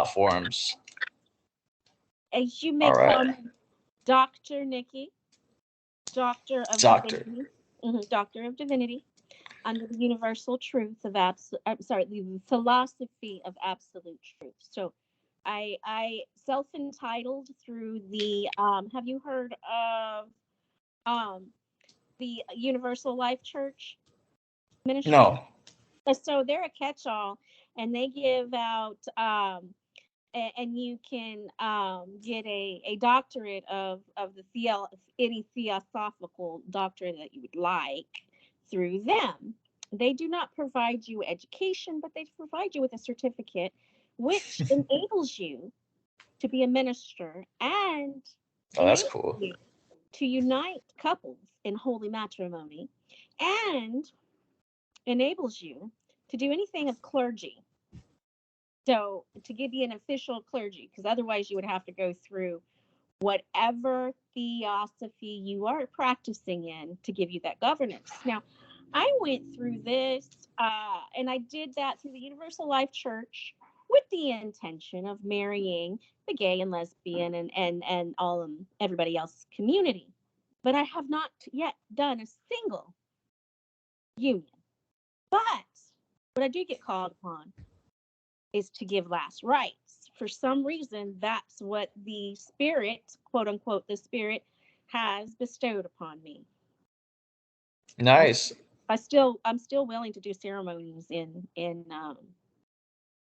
forms. As you may All call right. me, Dr. Nikki, Doctor of Doctor. Divinity, Doctor of Divinity, under the universal truth of I'm sorry, the philosophy of absolute truth. So, I self-entitled through the. Have you heard of um the Universal Life Church Ministry? No. So they're a catch-all, and they give out and you can get a doctorate of the any theosophical doctorate that you would like through them. They do not provide you education, but they provide you with a certificate which enables you to be a minister and Oh, that's enables cool. you to unite couples in holy matrimony and enables you to do anything of clergy. So to give you an official clergy, because otherwise you would have to go through whatever theosophy you are practicing in to give you that governance. Now, I went through this, and I did that through the Universal Life Church with the intention of marrying the gay and lesbian and all everybody else community. But I have not yet done a single union. But what I do get called upon is to give last rites. For some reason, that's what the spirit, quote unquote, the spirit has bestowed upon me. I, Nice. I'm still willing to do ceremonies in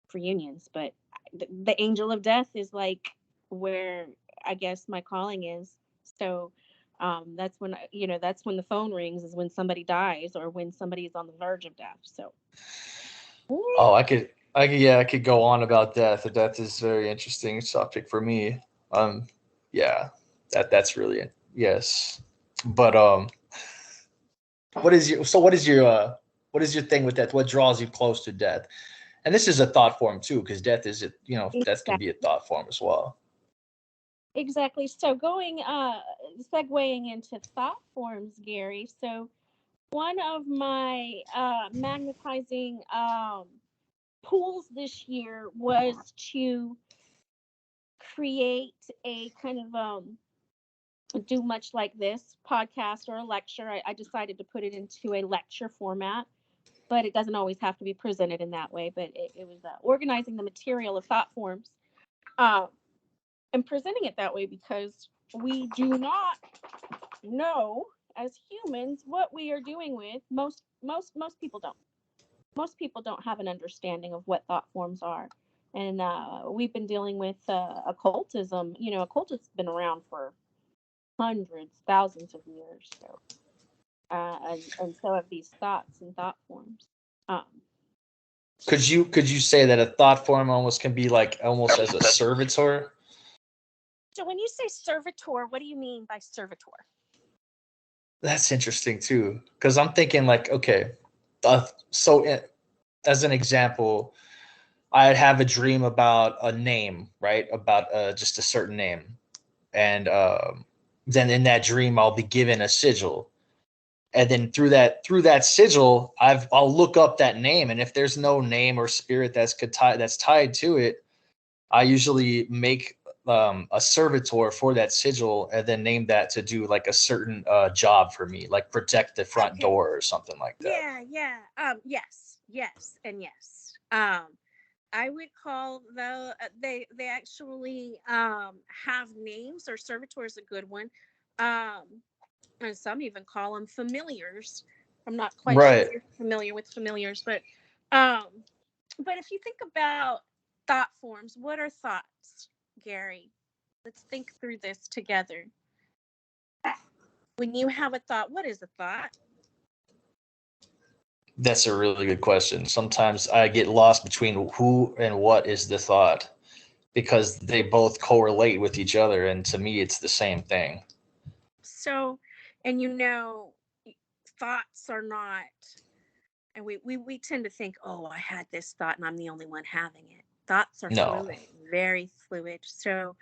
for unions, but the angel of death is like where I guess my calling is. So that's when that's when the phone rings is when somebody dies or when somebody is on the verge of death. So Oh, yeah, I could go on about death. Death is a very interesting subject for me. Um, yeah, that's really it. Yes, but what is your thing with death? What draws you close to death? And this is a thought form too, because death is it. Death can be a thought form as well. exactly. So going segueing into thought forms, Gary. So one of my magnetizing pools this year was to create a kind of do much like this podcast or a lecture. I decided to put it into a lecture format, but it doesn't always have to be presented in that way. But it was organizing the material of thought forms uh, and presenting it that way because we do not know as humans what we are doing with most people don't. Most people don't have an understanding of what thought forms are. And we've been dealing with occultism. Occultism's been around for hundreds, thousands of years. So, and so have these thoughts and thought forms. Um, Could you say that a thought form almost can be like almost as a servitor? so, when you say servitor, what do you mean by servitor? That's interesting too, because I'm thinking like, okay, so as an example, I'd have a dream about a name, right? About just a certain name, and then in that dream, I'll be given a sigil, and then through that sigil, I'll look up that name, and if there's no name or spirit that's tied to it, I usually make a servitor for that sigil, and then name that to do like a certain job for me, like protect the front Okay. door or something like that. Yeah, yeah. Yes, yes, and yes. I would call they actually have names, or servitor is a good one. Um, and some even call them familiars. I'm not quite sure if Right. you're familiar with familiars, um, but if you think about thought forms, what are thoughts, Gary? Let's think through this together. When you have a thought, what is a thought? That's a really good question. Sometimes I get lost between who and what is the thought because they both correlate with each other, and to me, it's the same thing. So, and thoughts are not, and we tend to think, oh, I had this thought and I'm the only one having it. Thoughts are No. fluid, very fluid. So,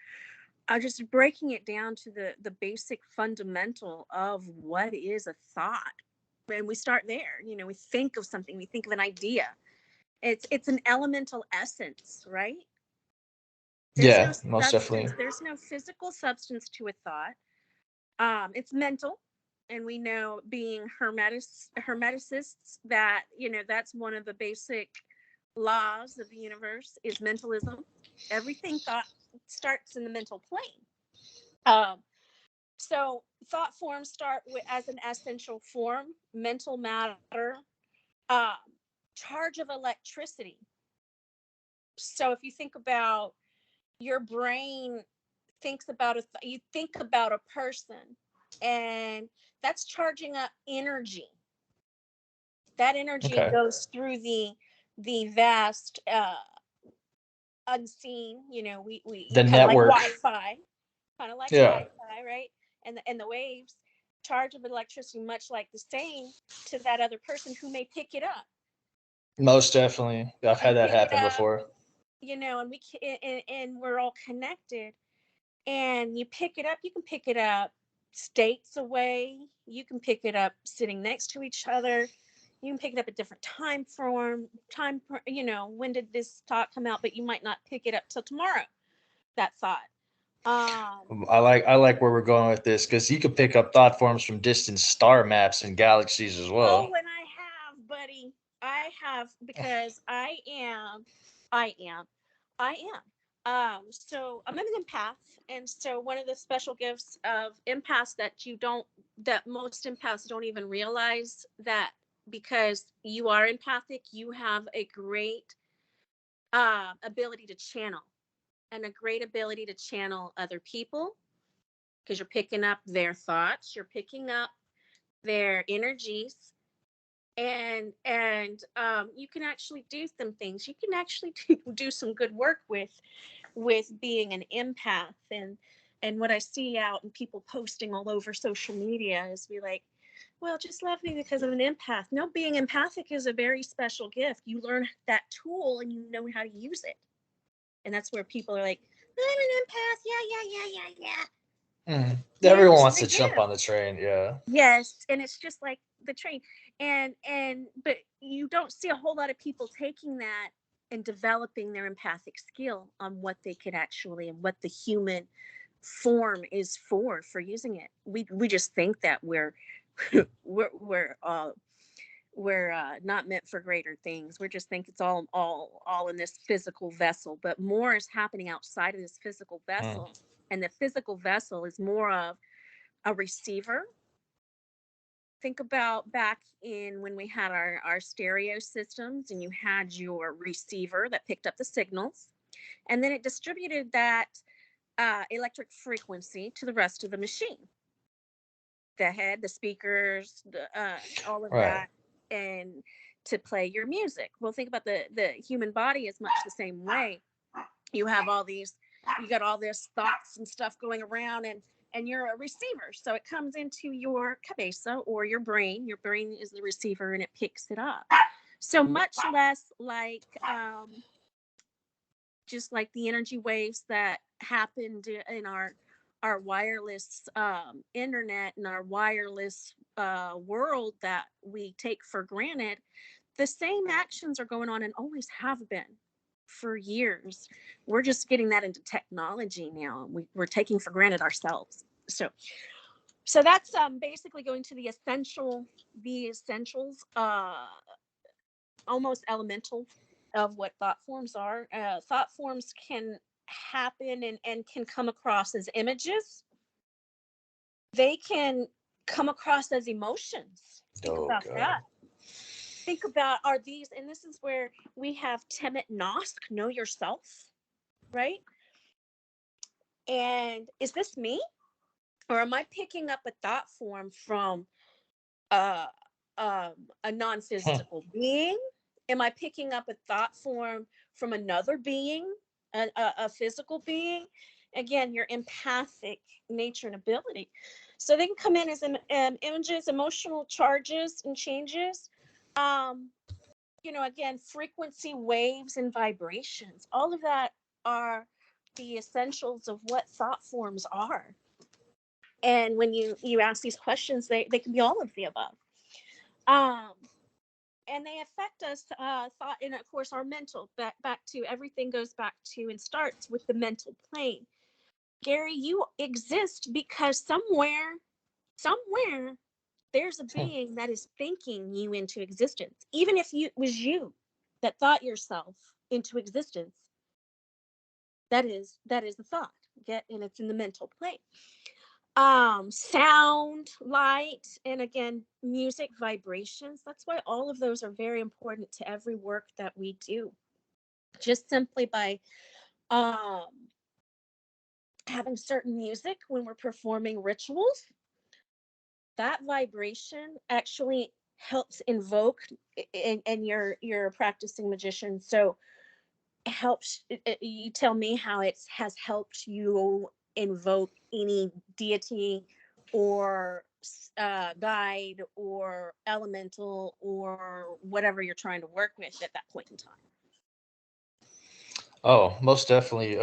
just breaking it down to the basic fundamental of what is a thought. And we start there. We think of something, we think of an idea. It's an elemental essence, right? There's no Yeah, most substance. definitely. There's no physical substance to a thought. It's mental, and we know, being hermeticists, that that's one of the basic laws of the universe is mentalism. Everything thought starts in the mental plane. Um, so thought forms start as an essential form, mental matter, um, charge of electricity. So if you think about your brain thinks about you think about a person, and that's charging up energy. That energy Okay. goes through the vast unseen, we The kind of like network. Wi-Fi, Yeah, right? And the waves, charge of electricity, much like the same to that other person who may pick it up. most definitely. I've You had that pick it happen up, before. and we're all connected. And you pick it up. You can pick it up states away. You can pick it up sitting next to each other. You can pick it up at different when did this thought come out? But you might not pick it up till tomorrow. That thought. Um, I like where we're going with this because you could pick up thought forms from distant star maps and galaxies as oh, well. and I have, buddy. I have, because I am, I am. So I'm an empath, and so one of the special gifts of empaths that most empaths don't even realize, that because you are empathic, you have a great ability to channel, and a great ability to channel other people, because you're picking up their thoughts, you're picking up their energies, and you can actually do some things. You can actually do some good work with being an empath. And what I see out and people posting all over social media is, be like, well, just love me because I'm an empath. No, being empathic is a very special gift. You learn that tool and you know how to use it. And that's where people are like, I'm an empath. Yeah. Yeah, Everyone this is wants a to jump gift. on the train. Yeah. Yes, and it's just like the train. And but you don't see a whole lot of people taking that and developing their empathic skill on what they could actually, and what the human form is for using it. We just think that we're not meant for greater things. We just think it's all in this physical vessel, but more is happening outside of this physical Mm. vessel. And the physical vessel is more of a receiver. Think about back in when we had our stereo systems, and you had your receiver that picked up the signals, and then it distributed that electric frequency to the rest of the machine, the head, the speakers, all of Right. that, and to play your music. Well, think about the human body is much the same way. You have you got all this thoughts and stuff going around, and you're a receiver. So it comes into your cabeza, or your brain. Your brain is the receiver, and it picks it up. So much less like just like the energy waves that happened in our wireless internet, and our wireless world that we take for granted. The same actions are going on, and always have been for years. We're just getting that into technology now. We're taking for granted ourselves. So that's basically going to the essentials, almost elemental, of what thought forms are. Thought forms can happen and can come across as images. They can come across as emotions. Think Oh about god. that. Think about, are these, and this is where we have Temet Nosk, know yourself, right? And is this me? Or am I picking up a thought form from uh, a Hmm. non-physical being? Am I picking up a thought form from another being, a physical being? Again, your empathic nature and ability. So they can come in as images, emotional charges and changes. Um, again, frequency, waves, and vibrations. All of that are the essentials of what thought forms are. And when you ask these questions, they can be all of the above. Um, and they affect us, thought, and of course our mental, back to everything goes back to and starts with the mental plane. Gary, you exist because somewhere there's a being that is thinking you into existence. Even if it was you that thought yourself into existence, that is the thought. Get, and it's in the mental plane. Sound, light, and again, music, vibrations. That's why all of those are very important to every work that we do. Just simply by um having certain music when we're performing rituals, that vibration actually helps invoke, and you're a practicing magician, so it helps. You tell me how it has helped you invoke any deity or guide or elemental or whatever you're trying to work with at that point in time. Oh, most definitely.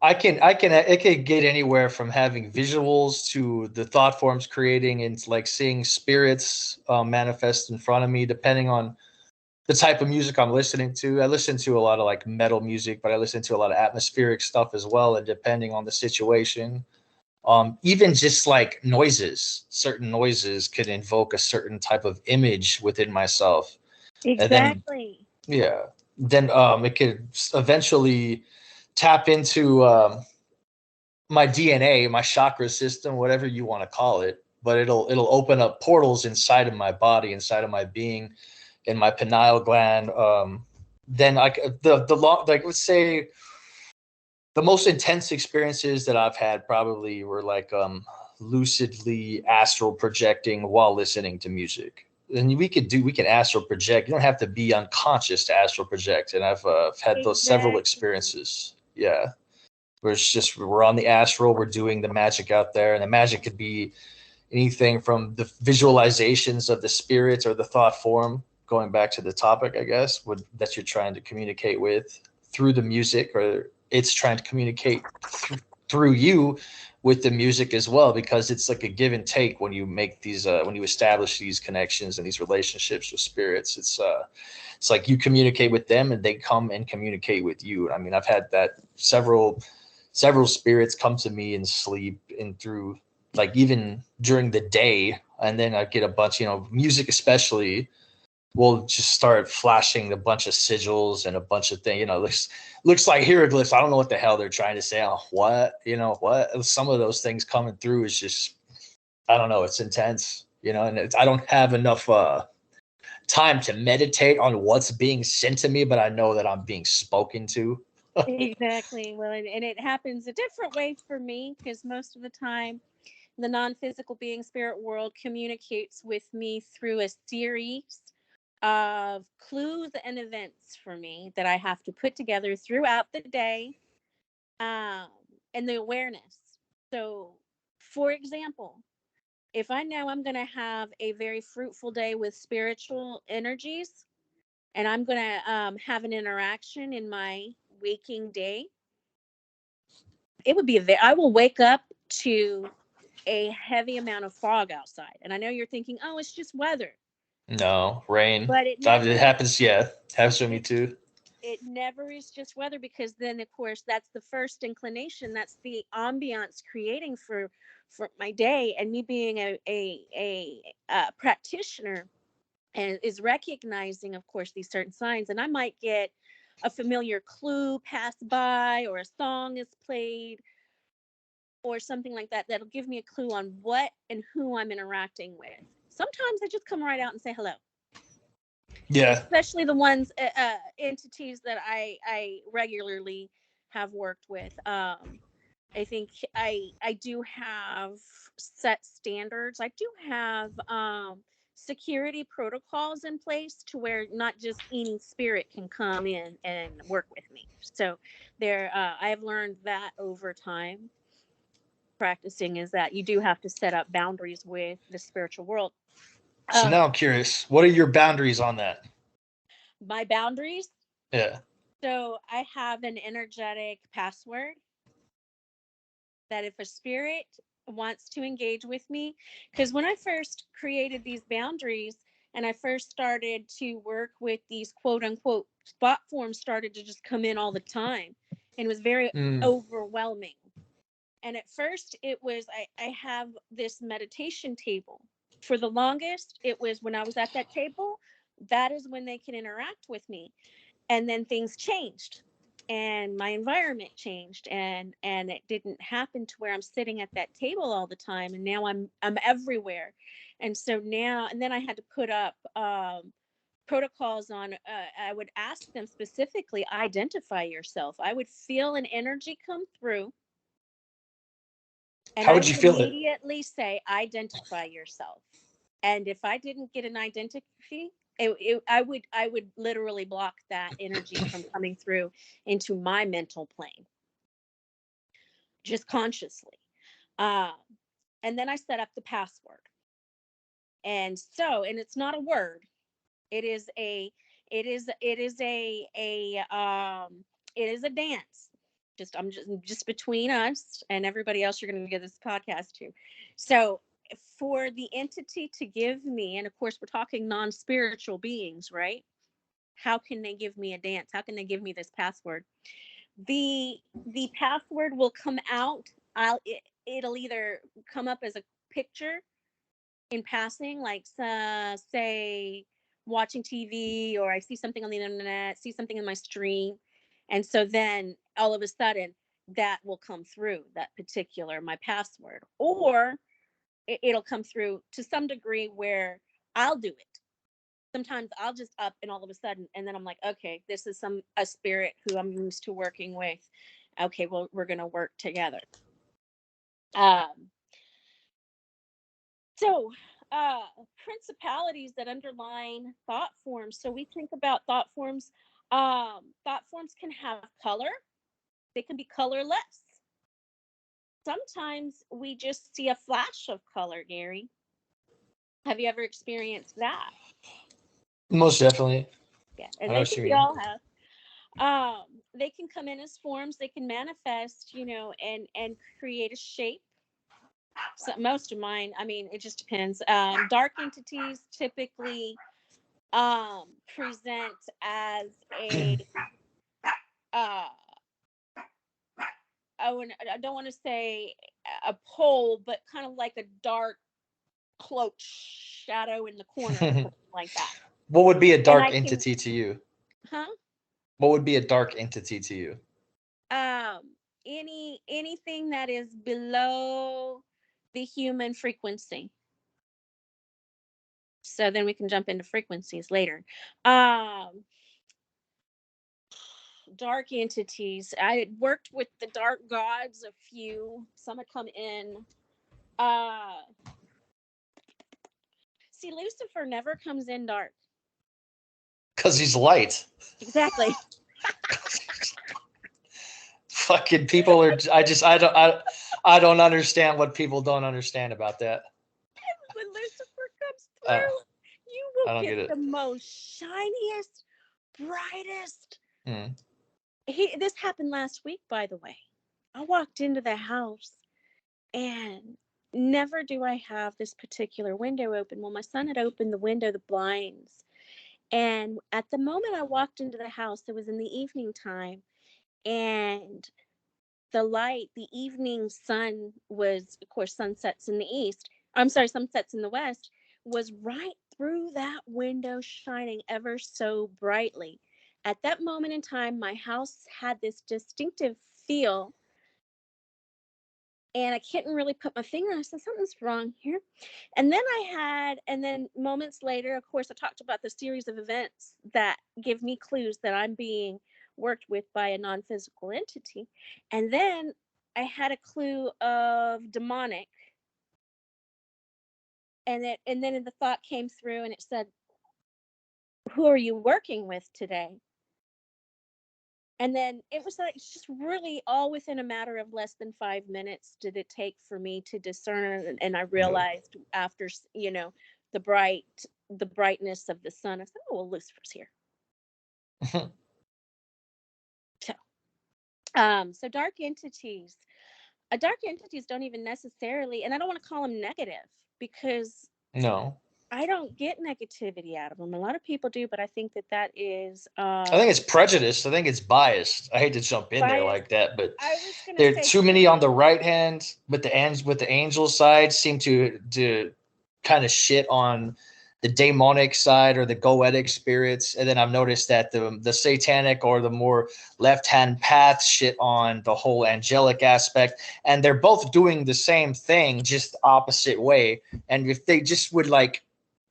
It could get anywhere from having visuals to the thought forms creating and like seeing spirits manifest in front of me, depending on the type of music I'm listening to. I listen to a lot of like metal music, but I listen to a lot of atmospheric stuff as well. And depending on the situation, even just like noises, certain noises could invoke a certain type of image within myself. And then, Exactly. yeah, then it could eventually tap into my DNA, my chakra system, whatever you want to call it. But it'll open up portals inside of my body, inside of my being, in my pineal gland. Then like the long, like let's say the most intense experiences that I've had probably were like lucidly astral projecting while listening to music. And we can astral project. You don't have to be unconscious to astral project. And I've had those several Exactly. experiences. Yeah, where it's just we're on the astral, we're doing the magic out there, and the magic could be anything from the visualizations of the spirits or the thought form, going back to the topic, I guess, that you're trying to communicate with through the music, or it's trying to communicate through you with the music as well, because it's like a give and take when you make these when you establish these connections and these relationships with spirits. It's like you communicate with them and they come and communicate with you. I mean, I've had that several spirits come to me in sleep and through, like, even during the day, and then I get a bunch, music especially will just start flashing a bunch of sigils and a bunch of things, looks like hieroglyphs. I don't know what the hell they're trying to say. What some of those things coming through is just, I don't know, it's intense, and I don't have enough time to meditate on what's being sent to me, but I know that I'm being spoken to. Exactly. Well, and it happens a different way for me because most of the time the non-physical being spirit world communicates with me through a series of clues and events for me that I have to put together throughout the day, um, and the awareness. So, for example, if I know I'm going to have a very fruitful day with spiritual energies and I'm going to have an interaction in my waking day, it would be I will wake up to a heavy amount of fog outside. And I know you're thinking, oh, it's just weather. No, rain. But it It never is. happens. Yeah, happens to me It, too. it never is just weather, because then of course that's the first inclination. That's the ambiance creating for my day, and me being a practitioner and is recognizing, of course, these certain signs. And I might get a familiar clue passed by, or a song is played, or something like that, that'll give me a clue on what and who I'm interacting with. Sometimes I just come right out and say hello, Yeah. especially the ones, entities that I regularly have worked with. I think I do have set standards. I do have security protocols in place to where not just any spirit can come in and work with me. So there, I have learned that over time practicing, is that you do have to set up boundaries with the spiritual world. So Um, now I'm curious, what are your boundaries on that? my boundaries. Yeah. So I have an energetic password that if a spirit wants to engage with me, because when I first created these boundaries and I first started to work with these quote unquote thought forms, started to just come in all the time, and it was very Mm. overwhelming. And at first it was, I have this meditation table. For the longest, it was when I was at that table, that is when they can interact with me. And then things changed and my environment changed, and it didn't happen to where I'm sitting at that table all the time, and now I'm everywhere. And so now, and then I had to put up protocols on, I would ask them specifically, identify yourself. I would feel an energy come through, and How I would you would feel it? immediately say, identify yourself. And if I didn't get an identity, I would literally block that energy from coming through into my mental plane, just consciously. Um, and then I set up the password. And so, and it's not a word. It is a, it is a dance. I'm just between us and everybody else you're going to get this podcast to. So for the entity to give me, and of course we're talking non-spiritual beings, right? How can they give me a dance? How can they give me this password? The password will come out. It'll either come up as a picture in passing, like say watching TV, or I see something on the internet, see something in my stream, and so then all of a sudden that will come through, that particular my password, or it'll come through to some degree where I'll do it. Sometimes I'll just up and all of a sudden, and then I'm like, okay, this is a spirit who I'm used to working with. Okay, well, we're gonna work together. Um, So, uh, principalities that underline thought forms. So we think about thought forms. Thought forms can have color. They can be colorless. Sometimes we just see a flash of color, Gary. Have you ever experienced that? Most definitely. Yeah, I and know I what think you we mean. all have. They can come in as forms. They can manifest, and create a shape. So most of mine, I mean, it just depends. Dark entities typically present as a uh I don't want to say a pole, but kind of like a dark cloaked shadow in the corner or something like that. What would be a And dark I can, entity to you? huh? What would be a dark entity to you? Um, anything that is below the human frequency. So then we can jump into frequencies later. Um, Dark entities. I worked with the dark gods, a few. Some had come in. Uh, See, Lucifer never comes in dark. Because he's light. Exactly. Fucking people are. I don't understand what people don't understand about that. When Lucifer comes Uh, through, you I will don't get get it. the most shiniest, brightest. Hmm. This happened last week, by the way. I walked into the house, and never do I have this particular window open. Well, my son had opened the window, the blinds. And at the moment I walked into the house, it was in the evening time, and the light, the evening sun was, of course, sunsets in the east. I'm sorry, sunsets in the west, was right through that window, shining ever so brightly. At that moment in time, my house had this distinctive feel, and I couldn't really put my finger on it. I said, something's wrong here. And then moments later, of course, I talked about the series of events that give me clues that I'm being worked with by a non-physical entity. And then I had a clue of demonic. And then the thought came through and it said, who are you working with today? And then it was like, it's just really all within a matter of less than 5 minutes did it take for me to discern. And I Yep. realized after, the bright, the brightness of the sun, I said, oh, well, Lucifer's here. So, so dark entities don't even necessarily, and I don't want to call them negative, because No. I don't get negativity out of them. A lot of people do, but I think that is I think it's prejudice. I think it's biased. I hate to jump in there bias. like that, but I was gonna there are say too many on the right hand with the angel side seem to kind of shit on the demonic side or the goetic spirits, and then I've noticed that the satanic or the more left hand path shit on the whole angelic aspect, and they're both doing the same thing, just the opposite way. And if they just would like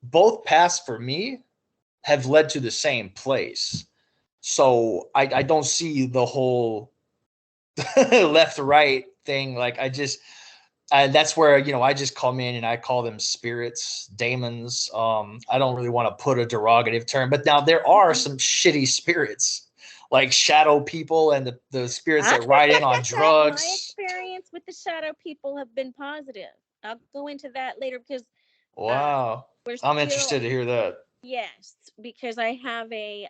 both paths for me have led to the same place. So I don't see the whole left right thing. Like that's where I just come in and I call them spirits, demons. I don't really want to put a derogative term, but now there are some shitty spirits, like shadow people and the spirits I that ride in think on that my drugs. experience with the shadow people have been positive. I'll go into that later because Wow, we're I'm still interested to hear that. yes, because I have a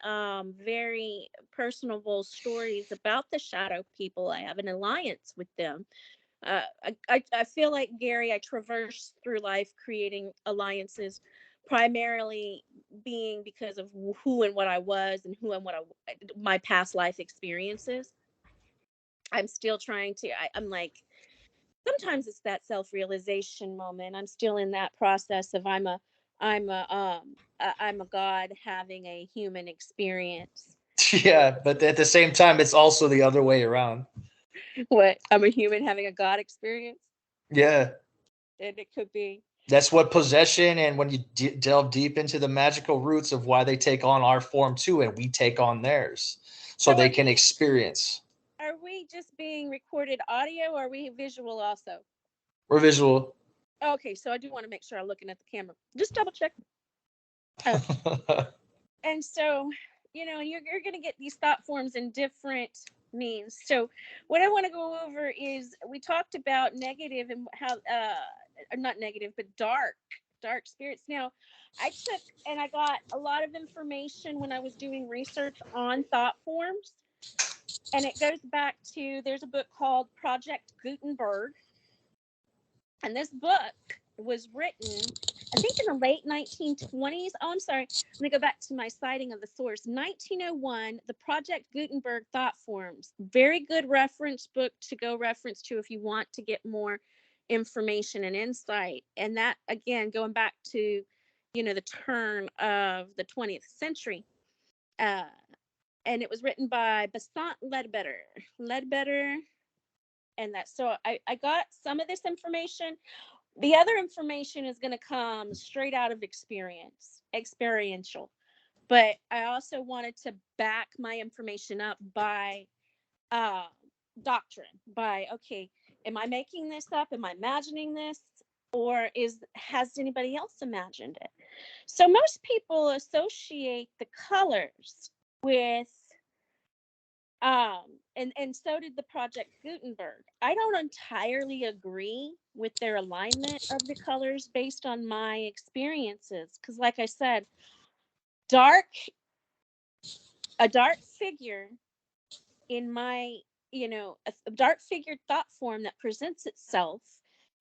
very personable stories about the shadow people. I have an alliance with them. I feel like Gary, I traverse through life creating alliances, primarily being because of who and what I was and who and what my past life experiences. I'm still trying to. I'm like sometimes it's that self-realization moment. I'm still in that process of I'm a god having a human experience. Yeah, but at the same time, it's also the other way around. What, I'm a human having a god experience, Yeah, and it could be. that's what possession, and when you delve deep into the magical roots of why they take on our form too, and we take on theirs, so So they can experience. are we just being recorded audio, or are we visual also? We're visual. Okay, so I do want to make sure I'm looking at the camera. Just double check. Uh, and so, you're going to get these thought forms in different means. So what I want to go over is we talked about negative and how not negative but dark spirits. Now I took and I got a lot of information when I was doing research on thought forms, and it goes back to there's a book called Project Gutenberg, and this book was written, I think, in the late 1920s. Oh, I'm sorry. Let me go back to my citing of the source. 1901, the Project Gutenberg Thought Forms. Very good reference book to go reference to if you want to get more information and insight. And that, again, going back to, the turn of the 20th century. Uh, and it was written by Besant Ledbetter. Ledbetter. And that, so I got some of this information. The other information is going to come straight out of experiential. But I also wanted to back my information up by uh, doctrine, by, okay, am I making this up? Am I imagining this? Or has anybody else imagined it? So most people associate the colors with and so did the Project Gutenberg. I don't entirely agree with their alignment of the colors based on my experiences, because like I said, dark a dark figure in my a dark figure thought form that presents itself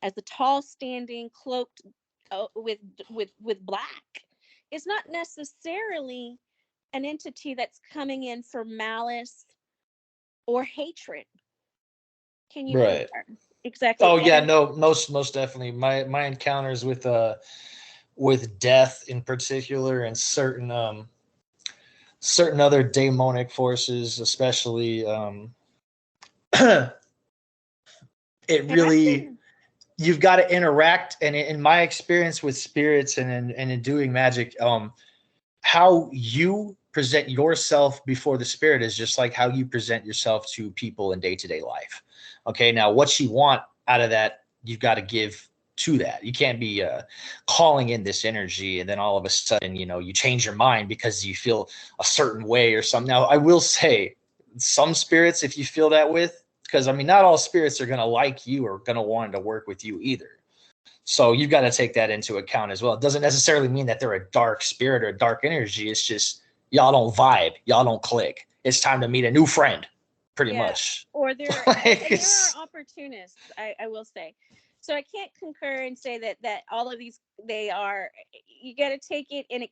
as a tall standing cloaked with black is not necessarily an entity that's coming in for malice or hatred. Can you Right. concur? Exactly. Oh yeah, And no, most definitely. My encounters with death in particular, and certain other demonic forces, especially, it I've really, been you've got to interact. And in my experience with spirits and in doing magic, how you present yourself before the spirit is just like how you present yourself to people in day-to-day life. Okay, now what you want out of that, you've got to give to that. You can't be calling in this energy and then all of a sudden, you change your mind because you feel a certain way or something. Now I will say, some spirits, if you feel that with, because I mean, not all spirits are going to like you or going to want to work with you either. So you've got to take that into account as well. It doesn't necessarily mean that they're a dark spirit or a dark energy. It's just y'all don't vibe, y'all don't click. It's time to meet a new friend, pretty yeah, much. or Like, there are opportunists, I will say. So I can't concur and say that all of these, they are, you got to take it, and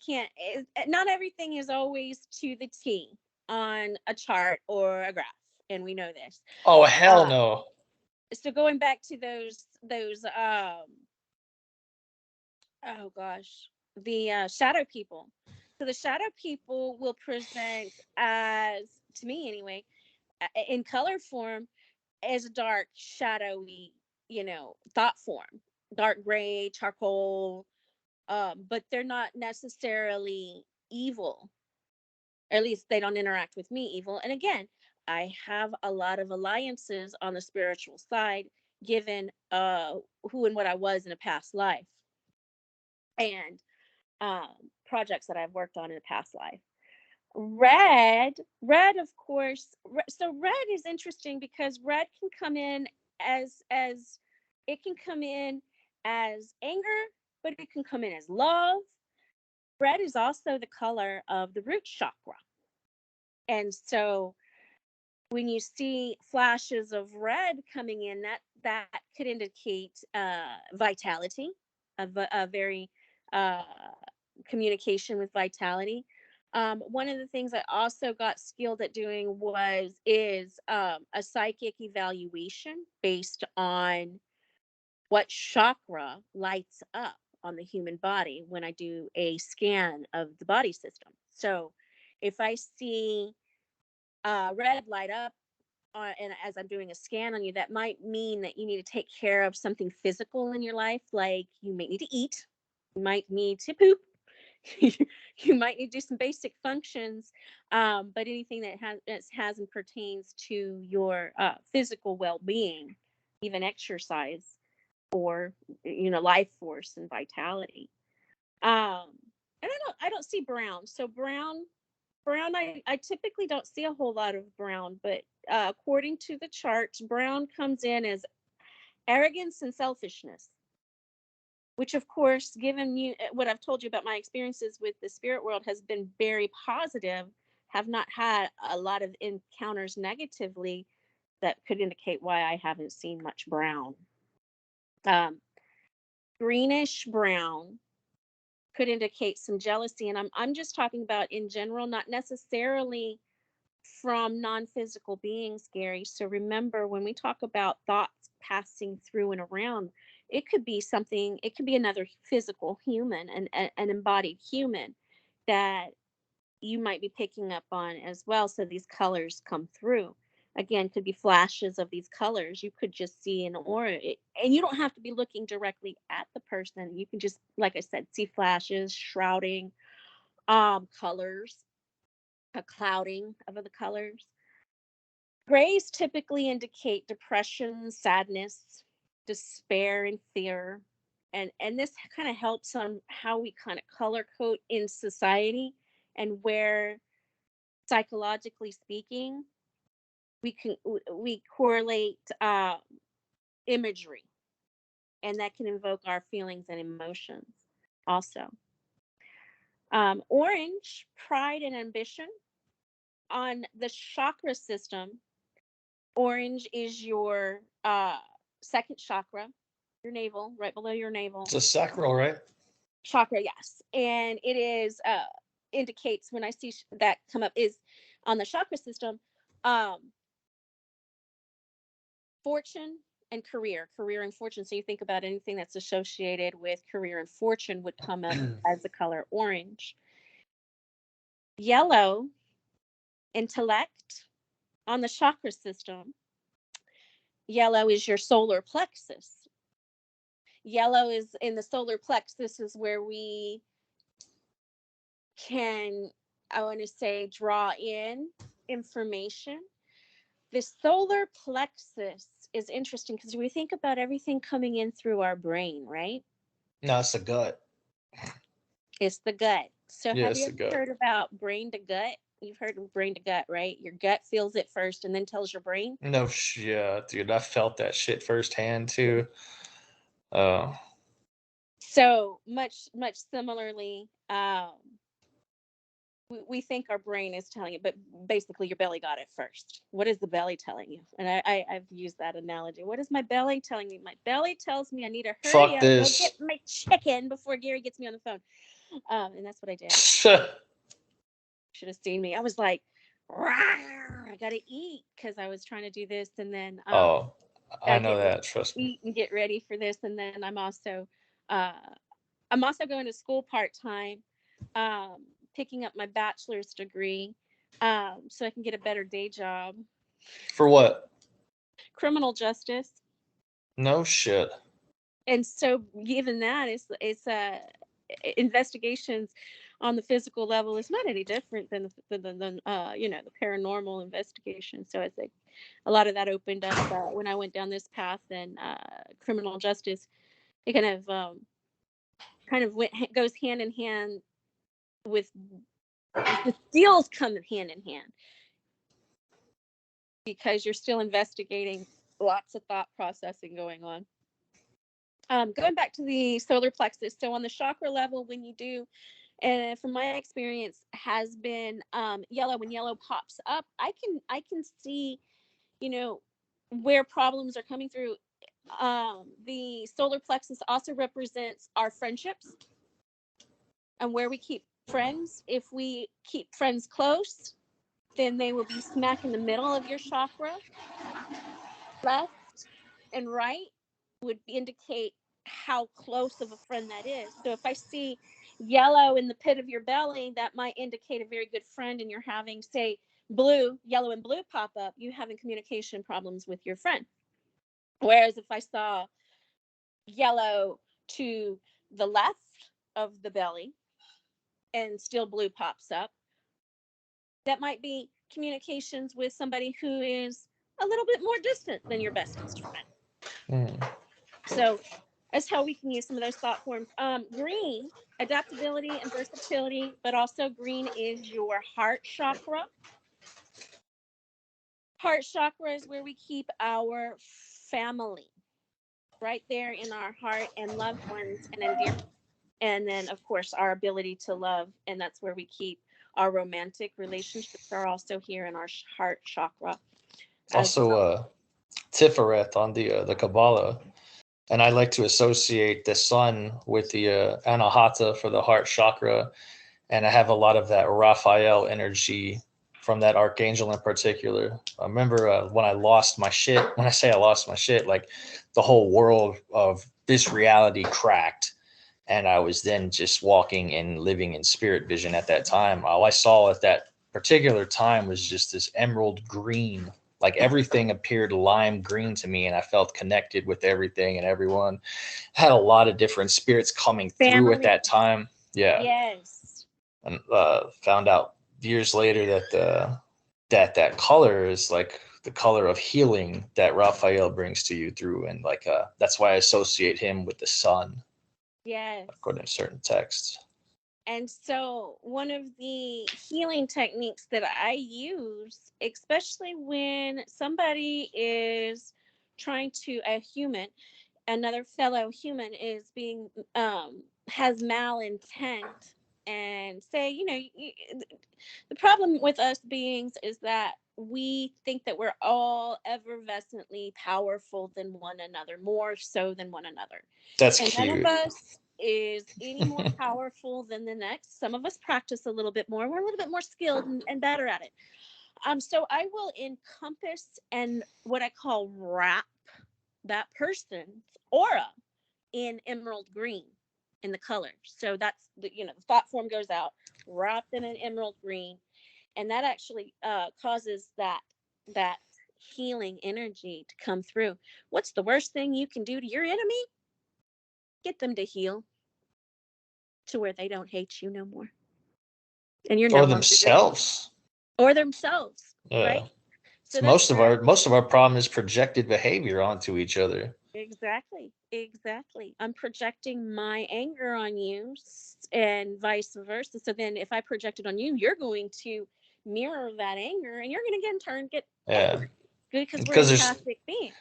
not everything is always to the T on a chart or a graph, and we know this. Oh, hell no. So going back to those oh gosh, the shadow people. So the shadow people will present as, to me anyway, in color form, as a dark, shadowy, thought form, dark gray, charcoal, but they're not necessarily evil. Or at least they don't interact with me evil. And again, I have a lot of alliances on the spiritual side, given who and what I was in a past life, and projects that I've worked on in a past life. Red, of course. So red is interesting because red can come in as it can come in as anger, but it can come in as love. Red is also the color of the root chakra. And so when you see flashes of red coming in, that could indicate vitality, a very uh, communication with vitality. One of the things I also got skilled at doing is a psychic evaluation based on what chakra lights up on the human body when I do a scan of the body system. So if I see red light up, and as I'm doing a scan on you, that might mean that you need to take care of something physical in your life, like you might need to eat, you might need to poop, you might need to do some basic functions, but anything that has and pertains to your physical well-being, even exercise, or life force and vitality. And I don't see brown. So brown, I typically don't see a whole lot of brown, but according to the charts, brown comes in as arrogance and selfishness, which of course, given you what I've told you about my experiences with the spirit world, has been very positive. Have not had a lot of encounters negatively that could indicate why I haven't seen much brown. Greenish brown could indicate some jealousy, and I'm just talking about in general, not necessarily from non-physical beings, Gary. So remember, when we talk about thoughts passing through and around, it could be something, it could be another physical human, an embodied human that you might be picking up on as well. So these colors come through. Again, could be flashes of these colors. You could just see an aura, and you don't have to be looking directly at the person. You can just, like I said, see flashes, shrouding, colors, a clouding of the colors. Grays typically indicate depression, sadness, despair, and fear. And this kind of helps on how we kind of color code in society, and where, psychologically speaking, we correlate imagery, and that can invoke our feelings and emotions also. Orange, pride and ambition. On the chakra system, orange is your second chakra, your navel, right below your navel. It's a sacral, right? Chakra, yes. And it is indicates, when I see that come up, is on the chakra system, um fortune and career and fortune. So you think about anything that's associated with career and fortune would come up as the color orange. Yellow, intellect. On the chakra system, yellow is your solar plexus. Yellow is in the solar plexus, is where we can, I want to say, draw in information. The solar plexus is interesting because we think about everything coming in through our brain, right? No, it's the gut. It's the gut. So Yeah, have it's you the ever gut. heard about brain to gut? You've heard of brain to gut, right? Your gut feels it first and then tells your brain. No, yeah, dude, I felt that shit firsthand too. Uh, So much similarly, we think our brain is telling it, but basically your belly got it first. What is the belly telling you? And I've used that analogy. What is my belly telling me? My belly tells me I need to hurry Fuck up, go this. get my chicken before Gary gets me on the phone. And that's what I did. Should have seen me. I was like, I gotta eat because I was trying to do this, and then Oh, I know get ready that. Trust to me. eat and get ready for this, and then uh, I'm also going to school part time, picking up my bachelor's degree, so I can get a better day job. For what? Criminal justice. No shit. And so, given that, it's investigations on the physical level is not any different than the paranormal investigation. So I think a lot of that opened up when I went down this path, and criminal justice. It kind of goes hand in hand with the skills come hand in hand because you're still investigating, lots of thought processing going on. Going back to the solar plexus, so on the chakra level, when you do, and from my experience has been yellow. When yellow pops up, I can see, where problems are coming through. The solar plexus also represents our friendships and where we keep friends. If we keep friends close, then they will be smack in the middle of your chakra. Left and right would indicate how close of a friend that is. So if I see yellow in the pit of your belly, that might indicate a very good friend, and you're having, say, yellow and blue pop up, you having communication problems with your friend. Whereas if I saw yellow to the left of the belly and still blue pops up, that might be communications with somebody who is a little bit more distant than your bestest friend. So that's how we can use some of those thought forms. Green, adaptability and versatility, but also green is your heart chakra. Heart chakra is where we keep our family, right there in our heart, and loved ones and endearment. And then, of course, our ability to love, and that's where we keep our romantic relationships are also here in our heart chakra. Also, Tiferet on the Kabbalah, and I like to associate the sun with the Anahata for the heart chakra, and I have a lot of that Raphael energy from that archangel in particular. I remember when I lost my shit. When I say I lost my shit, like the whole world of this reality cracked, and I was then just walking and living in spirit vision at that time. All I saw at that particular time was just this emerald green. Like everything appeared lime green to me, and I felt connected with everything and everyone. Had a lot of different spirits coming through at that time. Yeah. Yes. And found out years later that that color is like the color of healing that Raphael brings to you through, and like that's why I associate him with the sun. Yes. According to certain texts. And so one of the healing techniques that I use, especially when somebody is trying to, another fellow human is being, has malintent, and say, the problem with us beings is that we think that we're all effervescently powerful than one another, more so than one another. That's And cute. none of us is any more powerful than the next. Some of us practice a little bit more. We're a little bit more skilled and better at it. So I will encompass and what I call wrap that person's aura in emerald green in the color. So that's the thought form goes out wrapped in an emerald green, and that actually causes that healing energy to come through. What's the worst thing you can do to your enemy? Get them to heal to where they don't hate you no more, and you're no or longer themselves. Or themselves, Yeah. right? So most of our problem is projected behavior onto each other. Exactly. I'm projecting my anger on you, and vice versa. So then if I project it on you, you're going to mirror that anger, and you're going to get in turn get angry because we're empathic beings.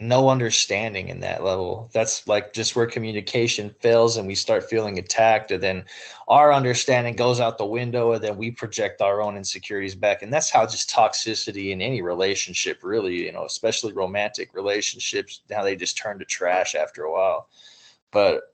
no understanding in that level. That's like just where communication fails and we start feeling attacked, and then our understanding goes out the window, and then we project our own insecurities back. And that's how just toxicity in any relationship, really, especially romantic relationships, how they just turn to trash after a while. But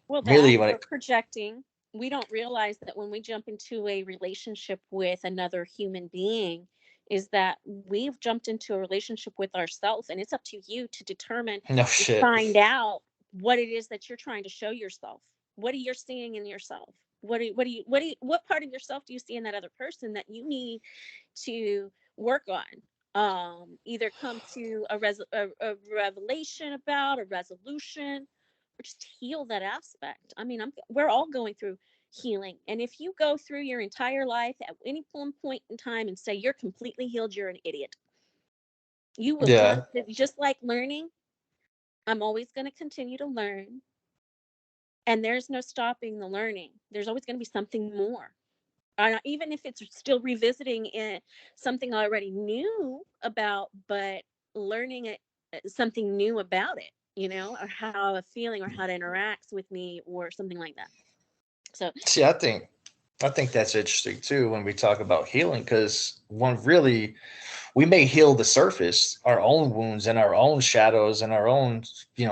Well, really, that when or it projecting, we don't realize that when we jump into a relationship with another human being, is that we've jumped into a relationship with ourselves, and it's up to you to determine no and shit. find out what it is that you're trying to show yourself. What are you seeing in yourself? What part of yourself do you see in that other person that you need to work on? Either come to a revelation about a resolution, or just heal that aspect. I mean, we're all going through healing. And if you go through your entire life at any point in time and say you're completely healed, you're an idiot. You will Yeah. just like learning. I'm always going to continue to learn. And there's no stopping the learning. There's always going to be something more. Even if it's still revisiting something I already knew about, but learning something new about it, or how a feeling or how it interacts with me or something like that. So See, I think that's interesting too when we talk about healing, because one really, we may heal the surface, our own wounds and our own shadows and our own,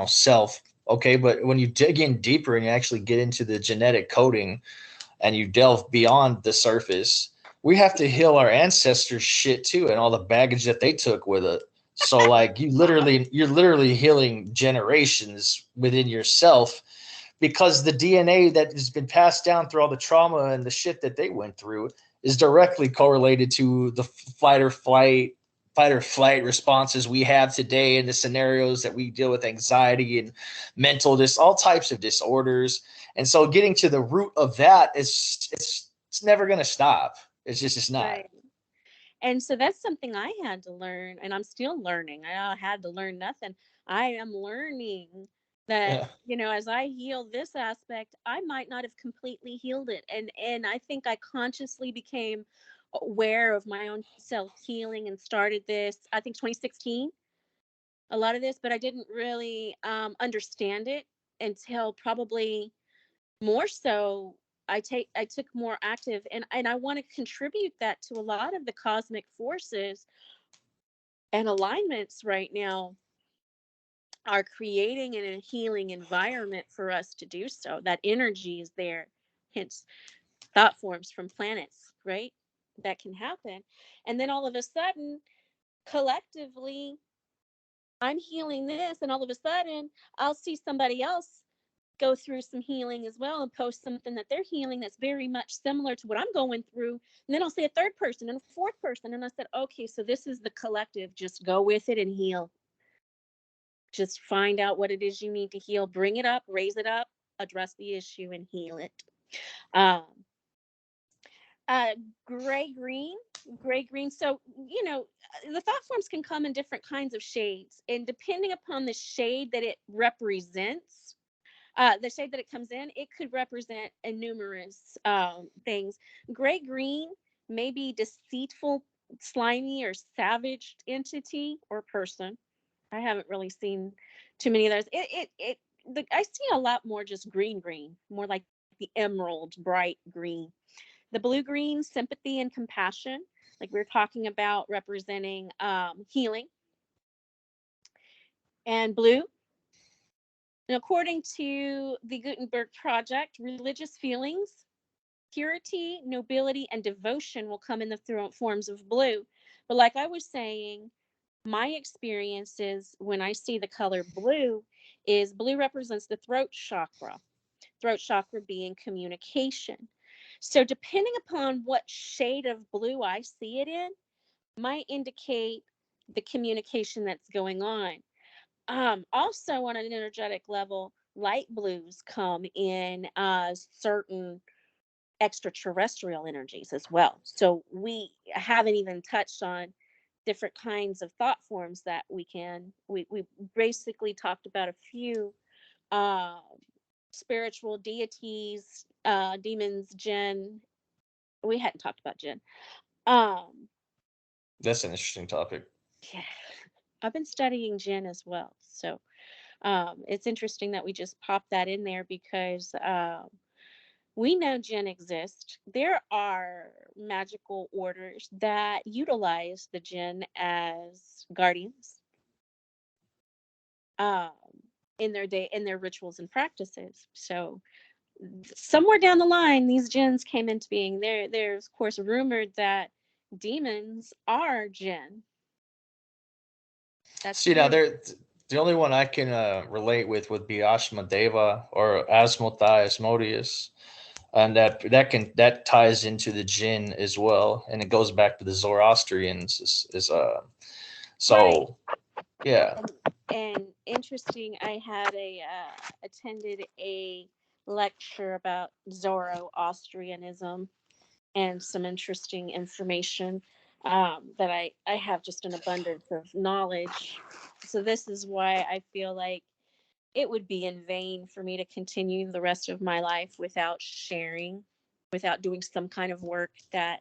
self. Okay, but when you dig in deeper and you actually get into the genetic coding and you delve beyond the surface, we have to heal our ancestors' shit too and all the baggage that they took with it. So like you're literally healing generations within yourself, because the DNA that has been passed down through all the trauma and the shit that they went through is directly correlated to the fight or flight responses we have today, in the scenarios that we deal with, anxiety and all types of disorders. And so getting to the root of that is it's never going to stop. It's not. right. And so that's something I had to learn, and I'm still learning. I had to learn nothing. I am learning that, Yeah. as I heal this aspect, I might not have completely healed it. And I think I consciously became aware of my own self healing and started this, I think 2016, a lot of this, but I didn't really understand it until probably more so I took more active, and I want to contribute that to a lot of the cosmic forces and alignments right now are creating a healing environment for us to do so. That energy is there, hence thought forms from planets, right? That can happen. And then all of a sudden, collectively, I'm healing this, and all of a sudden I'll see somebody else go through some healing as well and post something that they're healing that's very much similar to what I'm going through. And then I'll see a third person and a fourth person. And I said, okay, so this is the collective. Just go with it and heal. Just find out what it is you need to heal. Bring it up, raise it up, address the issue, and heal it. Um, uh, gray green, gray green. So, the thought forms can come in different kinds of shades. And depending upon the shade that it represents, the shade that it comes in, it could represent a numerous things. Gray green may be deceitful, slimy, or savage entity or person. I haven't really seen too many of those. I see a lot more just green, more like the emerald, bright green. The blue green, sympathy and compassion, like we are talking about, representing healing. And blue, and according to the Gutenberg Project, religious feelings, purity, nobility, and devotion will come in the forms of blue. But like I was saying, my experiences when I see the color blue is blue represents the throat chakra being communication. So depending upon what shade of blue I see it in, might indicate the communication that's going on. Also on an energetic level, light blues come in certain extraterrestrial energies as well. So we haven't even touched on different kinds of thought forms that we basically talked about a few uh spiritual deities, demons, jinn. We hadn't talked about jinn. Um That's an interesting topic. yeah. I've been studying jinn as well. So it's interesting that we just popped that in there because we know jinn exist. There are magical orders that utilize the jinn as guardians um, in their rituals and practices. So somewhere down the line, these jinns came into being. There's of course rumored that demons are jinn. That's See, the now rumor. the only one I can relate with would be Ashmodeva or Asmothai, Asmodeus, and that ties into the jinn as well, and it goes back to the Zoroastrians. Right. So yeah. And interesting, I had a attended a lecture about Zoroastrianism and some interesting information that I have just an abundance of knowledge. So this is why I feel like it would be in vain for me to continue the rest of my life without sharing, without doing some kind of work that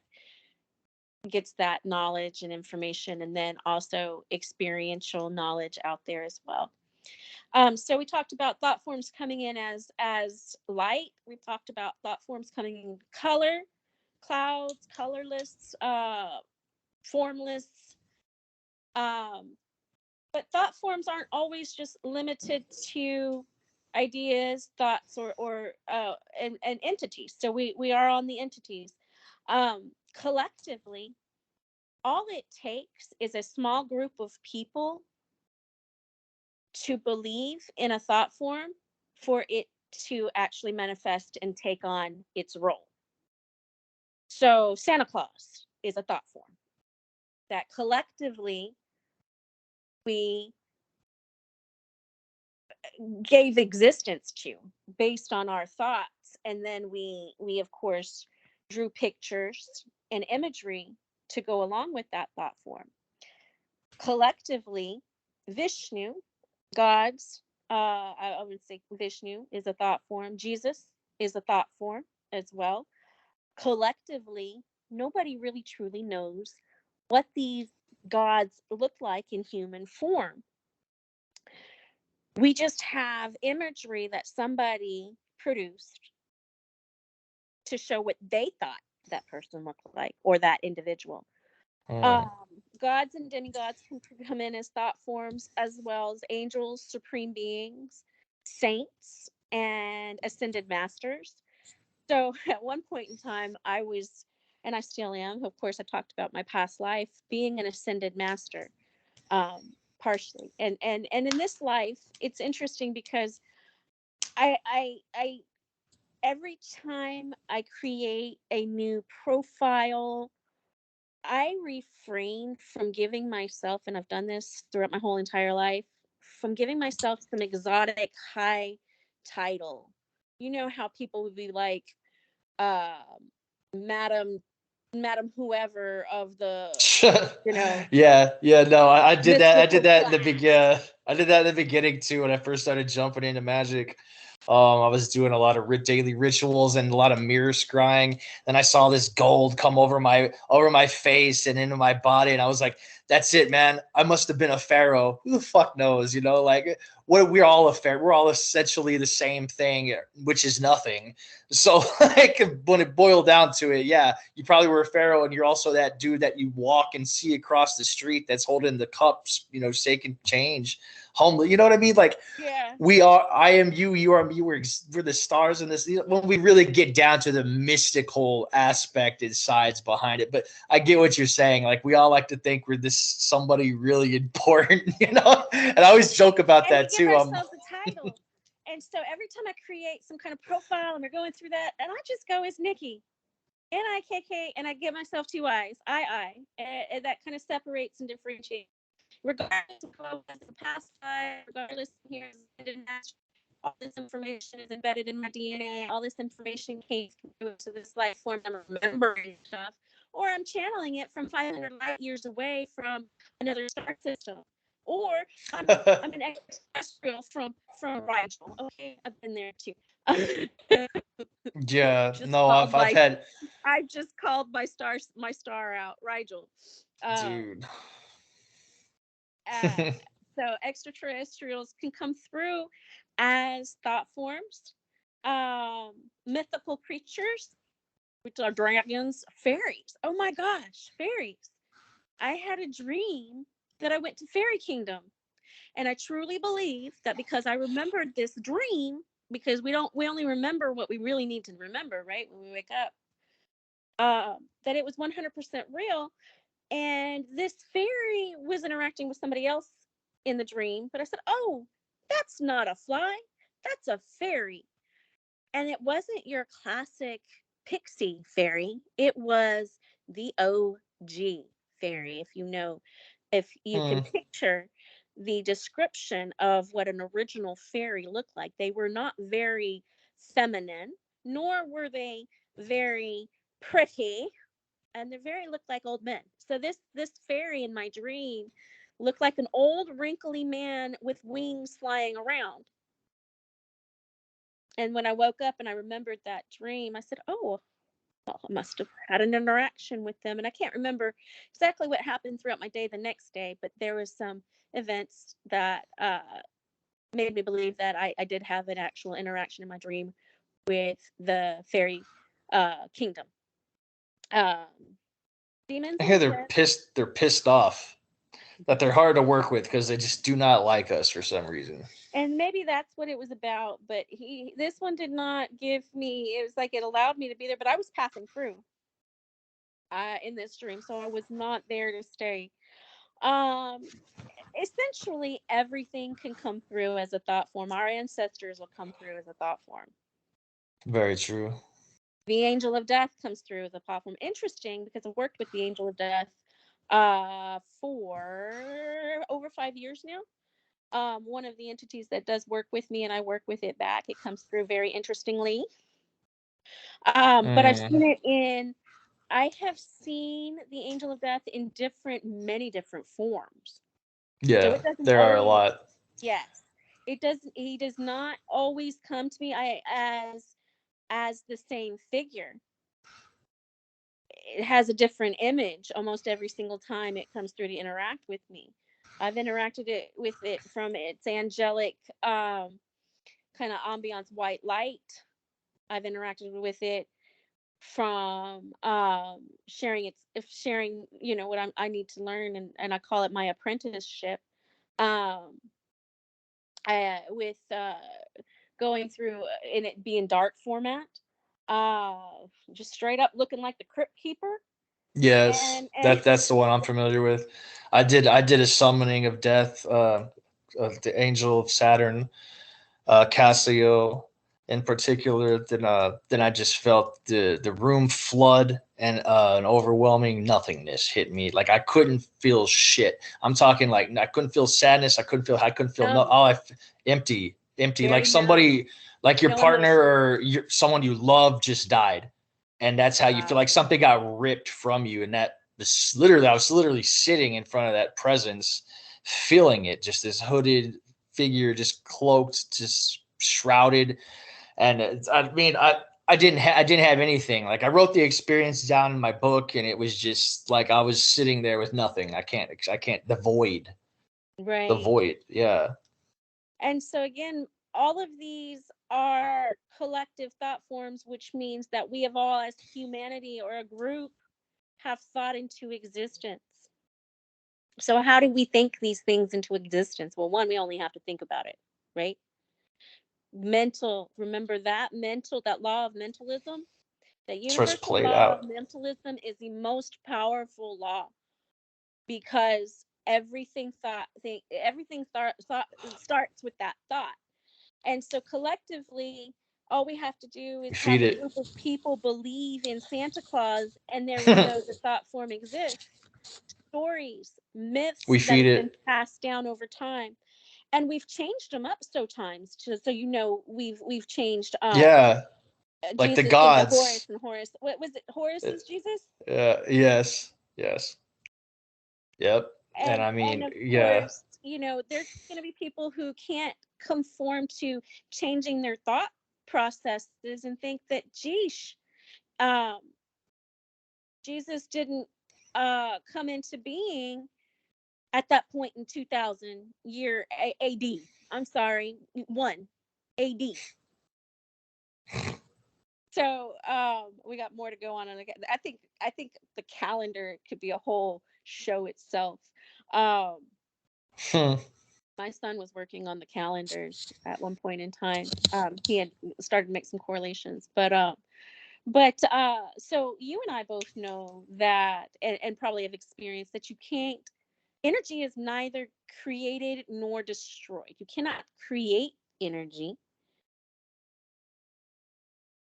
gets that knowledge and information, and then also experiential knowledge out there as well. So we talked about thought forms coming in as light. We talked about thought forms coming in color, clouds, colorless, formless. Um, but thought forms aren't always just limited to ideas, thoughts, or entities. So we are on the entities. Collectively, all it takes is a small group of people to believe in a thought form for it to actually manifest and take on its role. So Santa Claus is a thought form that collectively we gave existence to based on our thoughts, and then we of course drew pictures and imagery to go along with that thought form. Collectively, Vishnu, God's, I would say Vishnu is a thought form. Jesus is a thought form as well. Collectively, nobody really truly knows what these gods look like in human form. We just have imagery that somebody produced to show what they thought that person looked like or that individual. Mm. Um, Gods and demigods can come in as thought forms, as well as angels, supreme beings, saints, and ascended masters. So at one point in time, I was, and I still am, of course, I talked about my past life being an ascended master, partially. And in this life, it's interesting because I every time I create a new profile, I refrain from giving myself, and I've done this throughout my whole entire life, from giving myself some exotic high title. You know how people would be like, uh, Madam, Madam whoever of the, you know, Yeah, no, I did that. I did mystical that in the class. I did that in the beginning too when I first started jumping into magic. I was doing a lot of daily rituals and a lot of mirror scrying. Then I saw this gold come over my face and into my body, and I was like, "That's it, man. I must have been a pharaoh. Who the fuck knows? You know, like we're all a pharaoh. We're all essentially the same thing, which is nothing. So, like, when it boiled down to it, yeah, you probably were a pharaoh, and you're also that dude that you walk and see across the street that's holding the cups, you know, shaking change, homely. You know what I mean? Like, Yeah. we are. I am you. You are me. We're the stars in this. When we really get down to the mystical aspect and sides behind it, but I get what you're saying. Like, we all like to think we're this somebody really important, you know. And I always joke about And we that give too. ourselves a title. And so every time I create some kind of profile and we're going through that, and I just go as Nikki, Nikk, and I give myself two eyes, and that kind of separates and differentiates. Regardless of what was the past life, regardless of here is all this information is embedded in my DNA. All this information came to this life form. I'm remembering stuff, or I'm channeling it from 500 light years away from another star system, or I'm an extraterrestrial from Rigel. Okay, I've been there too. Yeah, just no, called I've my had, I've just called my star out, Rigel. Um, dude. So extraterrestrials can come through as thought forms, mythical creatures, which are dragons, fairies. Oh my gosh, fairies. I had a dream that I went to Fairy Kingdom. And I truly believe that because I remembered this dream, because we only remember what we really need to remember, right? When we wake up, that it was 100% real. And this fairy was interacting with somebody else in the dream. But I said, oh, that's not a fly. That's a fairy. And it wasn't your classic pixie fairy. It was the OG fairy. If you can Hmm. picture the description of what an original fairy looked like, they were not very feminine, nor were they very pretty, and they very looked like old men. So this fairy in my dream looked like an old wrinkly man with wings flying around. And when I woke up and I remembered that dream, I said, oh, well, I must have had an interaction with them. And I can't remember exactly what happened throughout my day the next day, but there was some events that made me believe that I did have an actual interaction in my dream with the fairy kingdom. Um, demons I and hear spirits. they're pissed off that they're hard to work with because they just do not like us for some reason. And maybe that's what it was about, but this one did not give me, it was like it allowed me to be there, but I was passing through in this dream, so I was not there to stay. Um, Essentially, everything can come through as a thought form. Our ancestors will come through as a thought form. Very true. The angel of death comes through as a thought form. Interesting, because I've worked with the angel of death for over 5 years now. One of the entities that does work with me and I work with it back, it comes through very interestingly. But Mm. I have seen the angel of death in many different forms. So Yeah, it doesn't there are a always, lot. yes, he does not always come to me as the same figure. It has a different image almost every single time it comes through to interact with me. I've interacted with it from its angelic kind of ambiance white light. I've interacted with it from sharing, what I need to learn, and I call it my apprenticeship. Um, with going through in it being dark format, uh, just straight up looking like the Crypt Keeper, Yes, and that's the one I'm familiar with. I did a summoning of death, of the angel of Saturn, Cassio in particular. Then I just felt the room flood and an overwhelming nothingness hit me. Like I couldn't feel shit. I'm talking like I couldn't feel sadness. I couldn't feel no. numb, Oh, empty. Like very numb, somebody, like your no partner emotion. or someone you love just died, and that's how you feel. Wow. Like something got ripped from you, and I was literally sitting in front of that presence, feeling it. Just this hooded figure, just cloaked, just shrouded. And I mean, I didn't have anything. Like I wrote the experience down in my book, and it was just like I was sitting there with nothing. I can't. The Right. void. Yeah, And so again, all of these are collective thought forms, which means that we have all, as humanity or a group, have thought into existence. So how do we think these things into existence? Well, one, we only have to think about it, right? Remember that law of mentalism? The it's where it's universal played law of out. mentalism is the most powerful law, because everything starts with that thought. And so collectively, all we have to do is We have feed a it. group of people believe in Santa Claus, and there we know the thought form exists. Stories, myths We that feed have been it. passed down over time, and we've changed them up so times. So we've changed Yeah, like the Jesus into gods. Horus, and Horus. What was it? Horus is Jesus, Yes. Yes. Yep. And I and mean, of yeah. course, there's going to be people who can't conform to changing their thought processes and think that, geesh, um, Jesus didn't come into being at that point in 2000 year AD. I'm sorry, 1 AD. So we got more to go on. And I think the calendar could be a whole show itself. Um, my son was working on the calendars at one point in time. He had started to make some correlations, but so you and I both know that, and probably have experienced that you can't. Energy is neither created nor destroyed. You cannot create energy.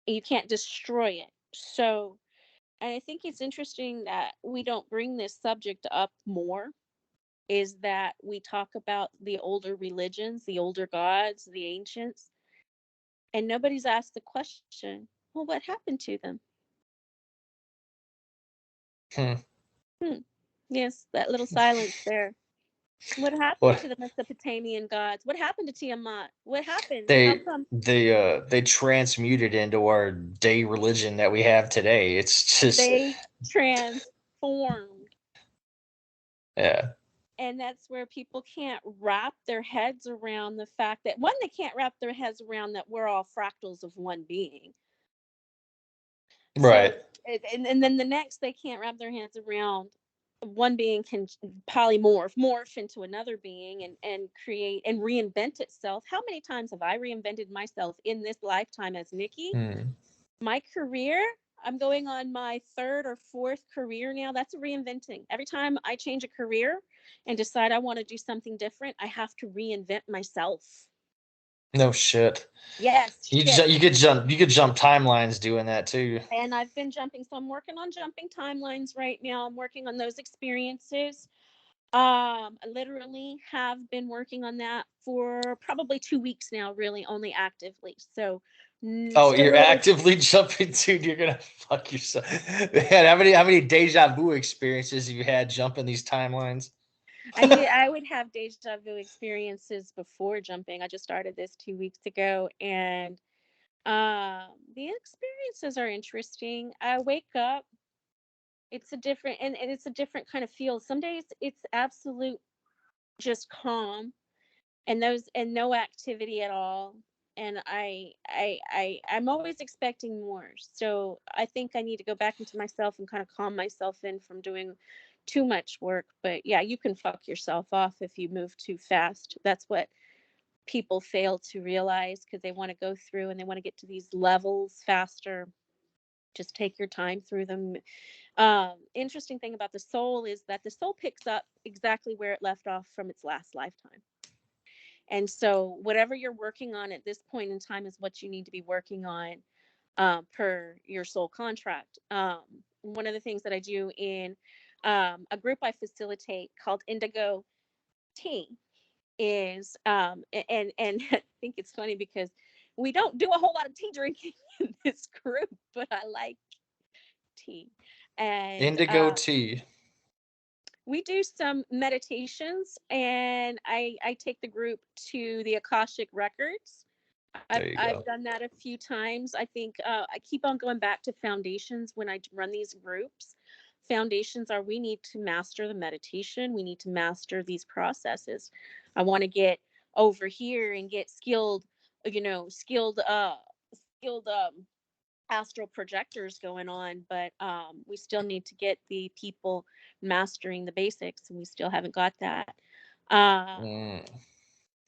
You can't destroy it. So, and I think it's interesting that we don't bring this subject up more, is that we talk about the older religions, the older gods, the ancients, and nobody's asked the question, well, what happened to them? Hmm. Yes, that little silence there. What happened to What the Mesopotamian gods? What happened to Tiamat? What happened? How they come they transmuted into our day religion that we have today. It's just they transformed? yeah. And that's where people can't wrap their heads around the fact that, one, they can't wrap their heads around that we're all fractals of one being. So, Right. and then the next, they can't wrap their hands around one being can morph into another being and create and reinvent itself. How many times have I reinvented myself in this lifetime as Nikki? My career, I'm going on my 3rd or 4th career now. That's reinventing. Every time I change a career and decide I want to do something different, I have to reinvent myself. No shit. Yes, You could jump timelines doing that too. And I've been jumping, so I'm working on jumping timelines right now. I'm working on those experiences. I literally have been working on that for probably 2 weeks now, really only actively. So Oh, still you're really, actively jumping, dude. You're gonna fuck yourself. Man, how many deja vu experiences have you had jumping these timelines? I would have deja vu experiences before jumping. I just started this 2 weeks ago, and the experiences are interesting. I wake up, it's a different, and it's a different kind of feel. Some days it's absolute just calm, and no activity at all. And I'm always expecting more. So I think I need to go back into myself and kind of calm myself in from doing too much work. But yeah, you can fuck yourself off if you move too fast. That's what people fail to realize, because they want to go through and they want to get to these levels faster. Just take your time through them. Interesting thing about the soul is that the soul picks up exactly where it left off from its last lifetime. And so whatever you're working on at this point in time is what you need to be working on, per your soul contract. One of the things that I do in a group I facilitate called Indigo Tea is, and I think it's funny because we don't do a whole lot of tea drinking in this group, but I like tea. And Indigo tea. we do some meditations, and I take the group to the Akashic Records. There you I've go. done that a few times. I think I keep on going back to foundations when I run these groups. Foundations are, we need to master the meditation. We need to master these processes. I want to get over here and get skilled, skilled astral projectors going on, but we still need to get the people mastering the basics, and we still haven't got that. Um,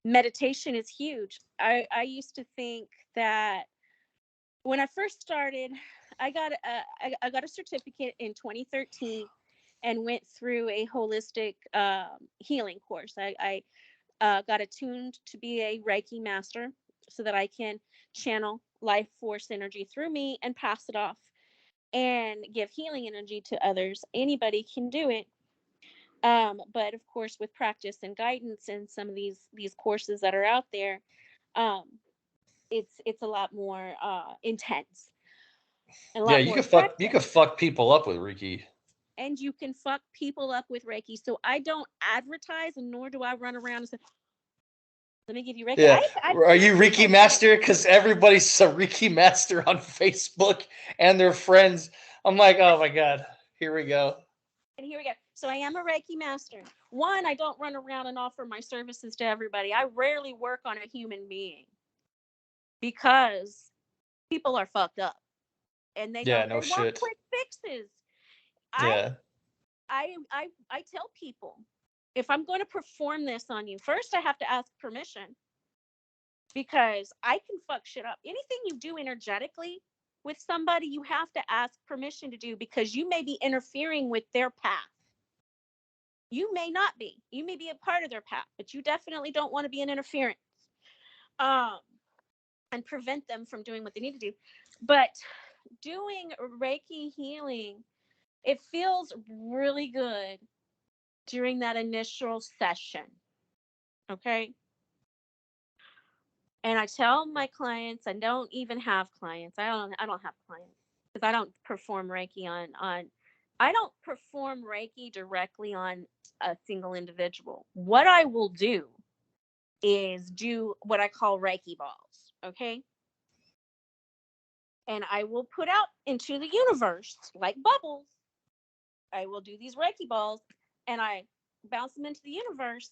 Meditation is huge. I used to think that when I first started, I got a certificate in 2013 and went through a holistic healing course. I got attuned to be a Reiki master so that I can channel life force energy through me and pass it off and give healing energy to others. Anybody can do it. But of course, with practice and guidance and some of these courses that are out there, um, it's a lot more intense and a Yeah, lot more effective. you could fuck people up with Reiki. And you can fuck people up with Reiki. So I don't advertise, and nor do I run around and say, let me give you Reiki. Yeah. I Are you please Reiki people say, Master? Because everybody's a Reiki Master on Facebook and their friends. I'm like, oh my God, here we go. and here we go. So I am a Reiki master. One, I don't run around and offer my services to everybody. I rarely work on a human being because people are fucked up and Yeah, they no want shit. quick fixes. I Yeah. I tell people, if I'm going to perform this on you, first I have to ask permission, because I can fuck shit up. Anything you do energetically with somebody, you have to ask permission to do, because you may be interfering with their path. You may not be. You may be a part of their path, but you definitely don't want to be an interference. Um, and prevent them from doing what they need to do. But doing Reiki healing, it feels really good during that initial session. Okay. And I tell my clients, I don't even have clients. I don't have clients because I don't perform Reiki on I don't perform Reiki directly on a single individual. What I will do is do what I call Reiki balls, okay? And I will put out into the universe like bubbles. I will do these Reiki balls and I bounce them into the universe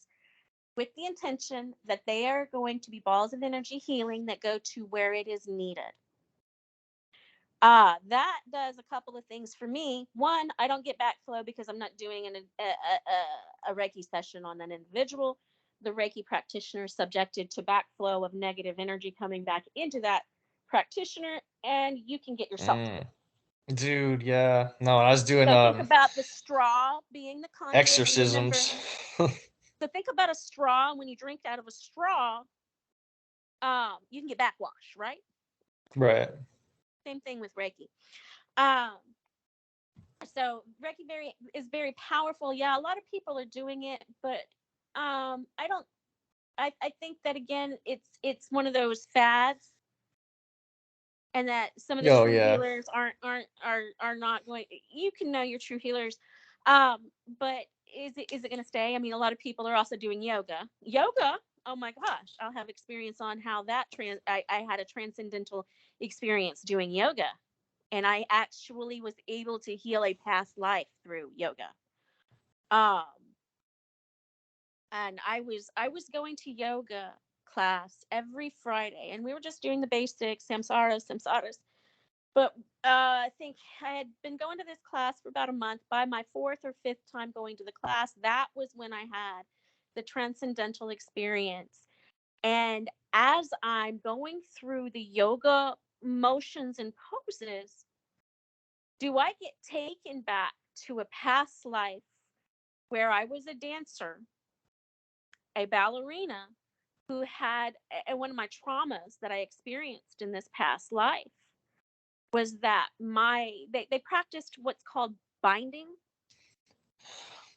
with the intention that they are going to be balls of energy healing that go to where it is needed. That does a couple of things for me. One, I don't get backflow because I'm not doing a Reiki session on an individual. The Reiki practitioner is subjected to backflow of negative energy coming back into that practitioner, and you can get yourself sick. Dude, yeah. No, I was doing So think about the straw being the conduit. And remember, exorcisms. so think about a straw. When you drink out of a straw, you can get backwash, right? Right. Same thing with Reiki. Um, so Reiki is very powerful. Yeah, a lot of people are doing it, but I don't. I think that again, it's one of those fads, and that some of the Oh true yeah. healers are not going. You can know your true healers, but is it going to stay? I mean, a lot of people are also doing yoga. Yoga. Oh my gosh, I'll have experience on how that I had a transcendental experience doing yoga, and I actually was able to heal a past life through yoga. Um, and I was going to yoga class every Friday, and we were just doing the basics, samsaras. But I think I had been going to this class for about a month. By my fourth or fifth time going to the class, that was when I had the transcendental experience. And as I'm going through the yoga motions and poses, do I get taken back to a past life where I was a dancer, a ballerina who had, and one of my traumas that I experienced in this past life was that they practiced what's called binding.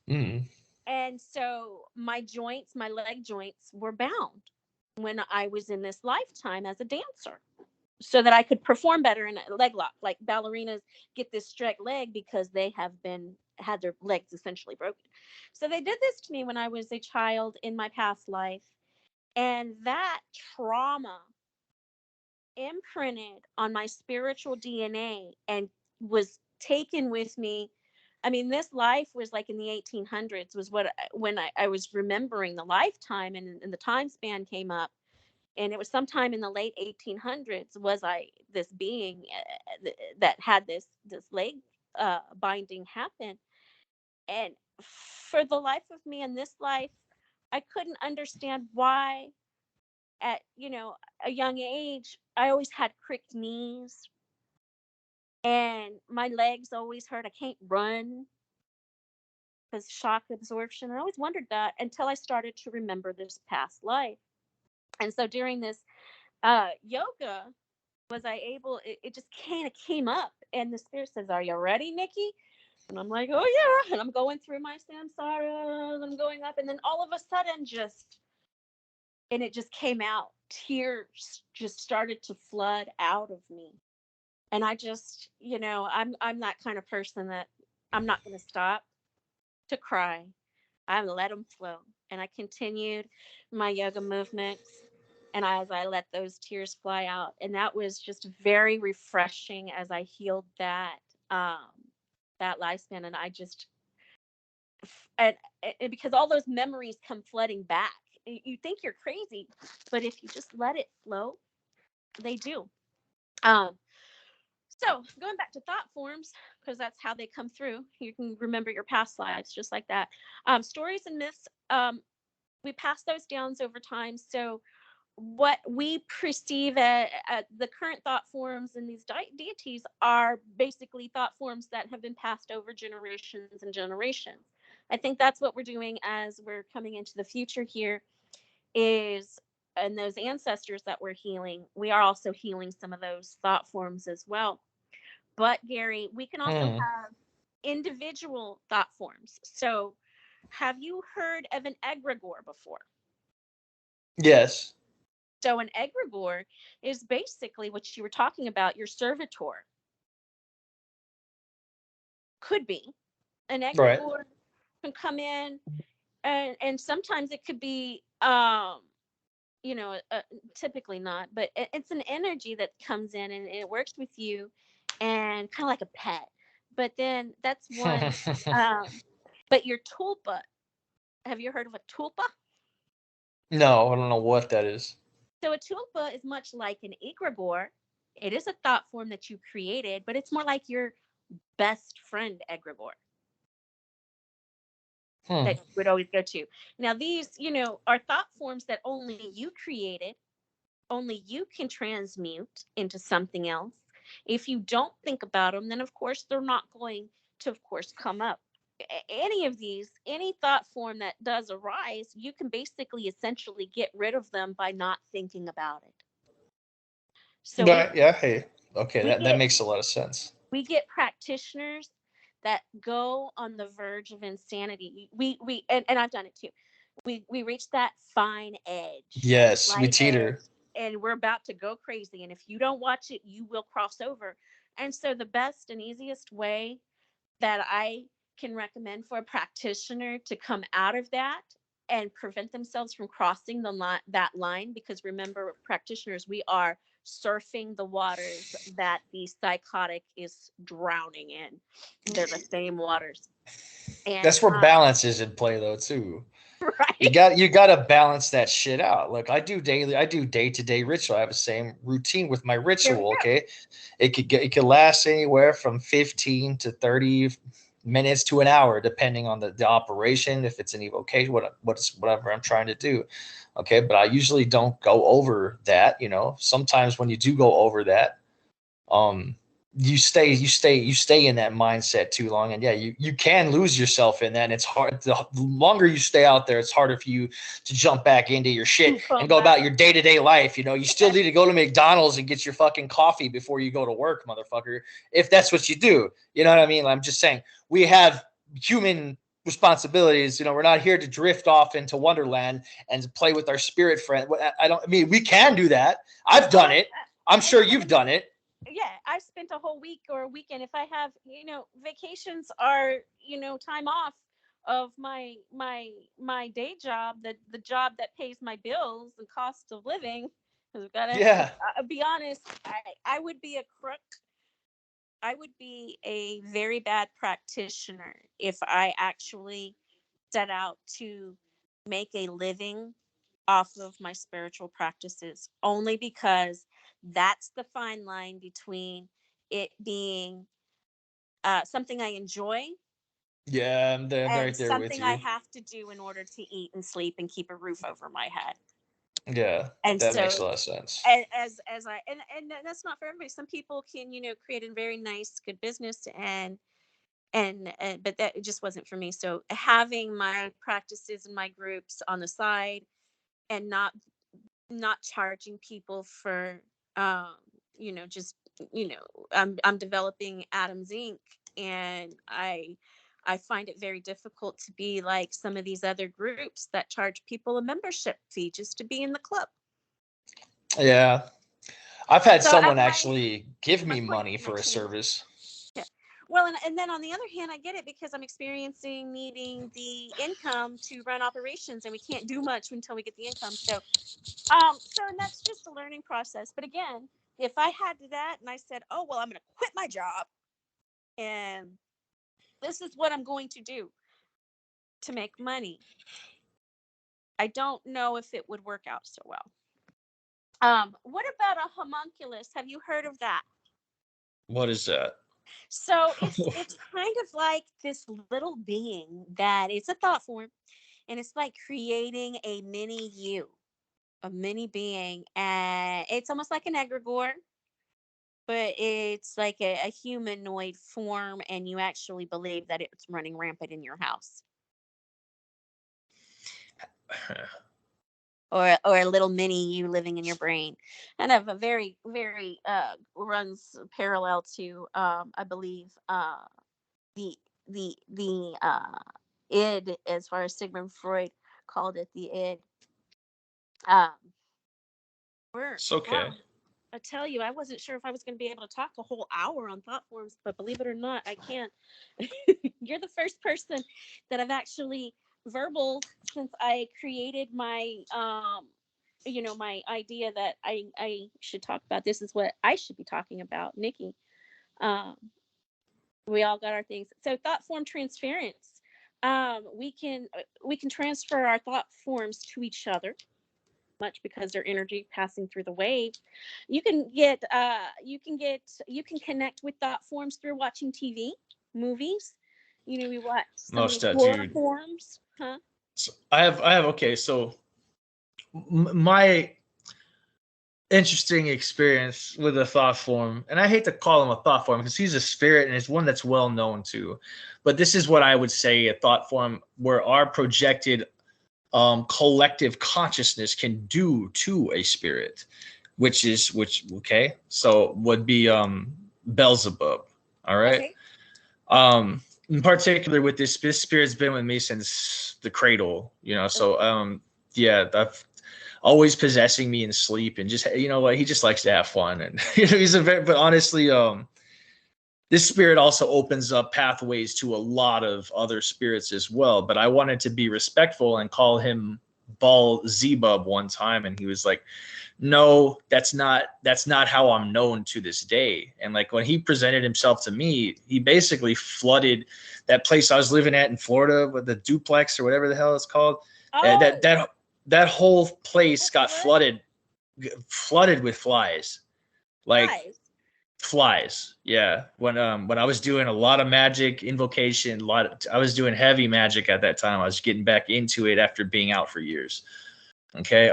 Mm. And so my joints, my leg joints were bound when I was in this lifetime as a dancer, so that I could perform better in a leg lock. Like ballerinas get this straight leg because they have had their legs essentially broken. So they did this to me when I was a child in my past life. And that trauma imprinted on my spiritual DNA and was taken with me. I mean, this life was like in the 1800s was when I was remembering the lifetime, and the time span came up, and it was sometime in the late 1800s was I this being that had this leg binding happen. And for the life of me in this life, I couldn't understand why at a young age I always had cricked knees and my legs always hurt. I can't run because shock absorption. I always wondered that until I started to remember this past life. And so during this yoga, was I able, it just kind of came up, and the spirit says, "Are you ready, Nikki?" And I'm like, "Oh yeah." And I'm going through my samsaras, I'm going up, and then all of a sudden and it just came out. Tears just started to flood out of me. And I just, I'm that kind of person that I'm not going to stop to cry. I let them flow. And I continued my yoga movements. And as I let those tears fly out, and that was just very refreshing as I healed um, that lifespan. And and, and because all those memories come flooding back. You think you're crazy, but if you just let it flow, they do. Um, so going back to thought forms, because that's how they come through. You can remember your past lives just like that. Stories and myths, we pass those down over time. So what we perceive at the current thought forms and these deities are basically thought forms that have been passed over generations and generations. I think that's what we're doing as we're coming into the future here is, and those ancestors that we're healing, we are also healing some of those thought forms as well. But Gary, we can also Hmm. have individual thought forms. So have you heard of an egregore before? Yes. So an egregore is basically what you were talking about, your servitor. Could be. An Right. egregore can come in, and sometimes it could be typically not, but it's an energy that comes in and it works with you and kind of like a pet. But then that's one. But your tulpa, have you heard of a tulpa? No, I don't know what that is. So a tulpa is much like an egregore. It is a thought form that you created, but it's more like your best friend egregore Hmm. that you would always go to. Now these, are thought forms that only you created, only you can transmute into something else. If you don't think about them, then of course they're not going to, of course, come up. Any of these, any thought form that does arise, you can basically essentially get rid of them by not thinking about it. So we Right. Yeah. Hey. Okay. we That get makes a lot of sense. we get practitioners that go on the verge of insanity. And I've done it too. We reach that fine edge, that Yes, we light edge, teeter. and we're about to go crazy. And if you don't watch it, you will cross over. And so the best and easiest way that I can recommend for a practitioner to come out of that and prevent themselves from crossing that line, because remember, practitioners, we are surfing the waters that the psychotic is drowning in. They're the same waters. And That's where balance is in play, though, too. You right. got you got to balance that shit out. Like I do day to day ritual. I have the same routine with my There we ritual. go. Okay, it could last anywhere from 15 to 30 minutes to an hour, depending on the operation. If it's an evocation, whatever I'm trying to do. Okay, but I usually don't go over that. Sometimes when you do go over that, um you stay in that mindset too long, and yeah, you can lose yourself in that, and it's hard. The longer you stay out there, it's harder for you to jump back into your shit To and come go back. about your day-to-day life. You still need to go to McDonald's and get your fucking coffee before you go to work, motherfucker, if that's what you do. You know what I mean? I'm just saying, we have human responsibilities. We're not here to drift off into wonderland and play with our spirit friend. I mean, we can do that. I've Oh, done it. I'm and sure you've done it. yeah, I've spent a whole week or a weekend. If I have, vacations are, time off of my day job, the job that pays my bills and cost of living. Because we've got to Yeah. be honest, I would be a crook. I would be a very bad practitioner if I actually set out to make a living off of my spiritual practices, only because that's the fine line between it being something I enjoy Yeah, I'm and right there with something I you. have to do in order to eat and sleep and keep a roof over my head. Yeah, And that makes so a lot of sense. as I and that's not for everybody. Some people can, create a very nice good business and but that, it just wasn't for me. So having my practices and my groups on the side and not charging people for um just I'm developing Adams Inc. and I find it very difficult to be like some of these other groups that charge people a membership fee just to be in the club. Yeah, I've had So someone at actually give my me point of money for a connection. service. Yeah. Well, and then on the other hand, I get it because I'm experiencing needing the income to run operations, and we can't do much until we get the income. So and that's just a learning process. But again, if I had that and I said, "Oh well, I'm going to quit my job, and this is what I'm going to do," to make money. I don't know if it would work out so well. What about a homunculus? Have you heard of that? What is that? So it's kind of like this little being that it's a thought form, and it's like creating a mini you, a mini being, and it's almost like an egregore, but it's like a humanoid form, and you actually believe that it's running rampant in your house, or a little mini you living in your brain, and have a very runs parallel to I believe the the id, as far as Sigmund Freud called it, the id. Um, It's okay. wow. I tell you, I wasn't sure if I was going to be able to talk a whole hour on thought forms, but believe it or not, I can't. You're the first person that I've actually verbal since I created my my idea that I should talk about. This is what I should be talking about, Nikki. Um, we all got our things. So thought form transference. We can transfer our thought forms to each other, much because their energy passing through the wave. You can connect with thought forms through watching TV, movies. We watch some of Most these horror dude. forms, huh? So I have okay. So my interesting experience with a thought form, and I hate to call him a thought form because he's a spirit and it's one that's well known too. But this is what I would say a thought form where our projected collective consciousness can do to a spirit, which okay, so would be Beelzebub. All right. Okay. In particular with this spirit's been with me since the cradle, so yeah, I've always possessing me in sleep, and just what, he just likes to have fun, and he's a very, but honestly, this spirit also opens up pathways to a lot of other spirits as well. But I wanted to be respectful and call him Beelzebub one time, and he was like, no, that's not how I'm known to this day. And like when he presented himself to me, he basically flooded that place I was living at in Florida with the duplex or whatever the hell it's called. Oh, That whole place got flooded? flooded with flies. Like Flies. flies. Yeah. When I was doing a lot of magic invocation, I was doing heavy magic at that time. I was getting back into it after being out for years. Okay.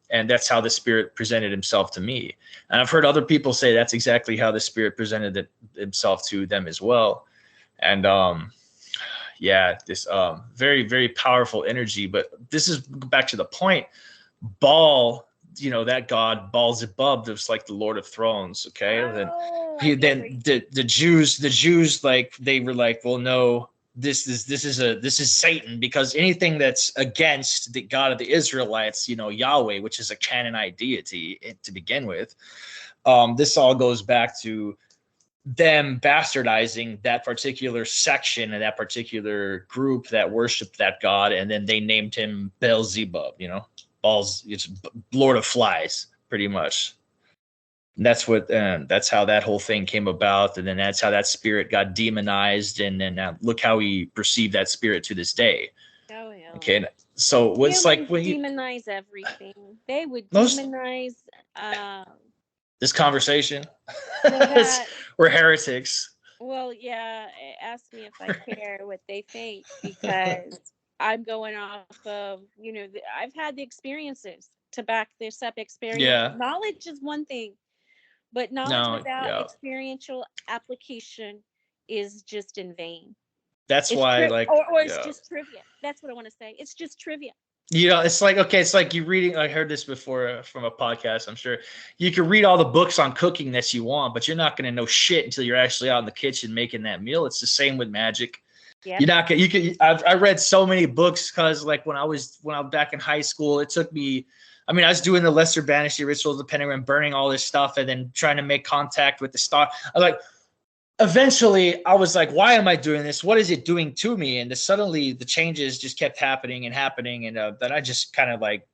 And that's how the spirit presented himself to me. And I've heard other people say that's exactly how the spirit presented himself to them as well. And yeah, this very, very powerful energy. But this is back to the point. Baal, that god Beelzebub, that's like the Lord of Thrones. Okay. Oh, Then the Jews, like, they were like, well, no, this is Satan, because anything that's against the God of the Israelites, Yahweh, which is a Canaanite deity to begin with, this all goes back to them bastardizing that particular section and that particular group that worshiped that god, and then they named him Beelzebub. It's Lord of Flies, pretty much. And that's how that whole thing came about, and then that's how that spirit got demonized, and then look how we perceive that spirit to this day. Oh, yeah. Okay, so what's like when you demonize everything. They would most demonize this conversation. that. We're heretics. Well, yeah. Ask me if I care what they think, because I'm going off of I've had the experiences to back this up. Yeah. Knowledge is one thing, but knowledge without experiential application is just in vain. That's why, like, or it's just trivia. That's what I want to say. It's just trivia. It's like, okay, it's like you reading. I heard this before from a podcast. I'm sure you can read all the books on cooking that you want, but you're not going to know shit until you're actually out in the kitchen making that meal. It's the same with magic. Yep. You're not gonna. I read so many books because, like, when I was back in high school, it took me. I mean, I was doing the lesser banishee rituals, the pentagram, burning all this stuff, and then trying to make contact with the star. Eventually I was like, why am I doing this? What is it doing to me? And suddenly the changes just kept happening. And then I just kind of like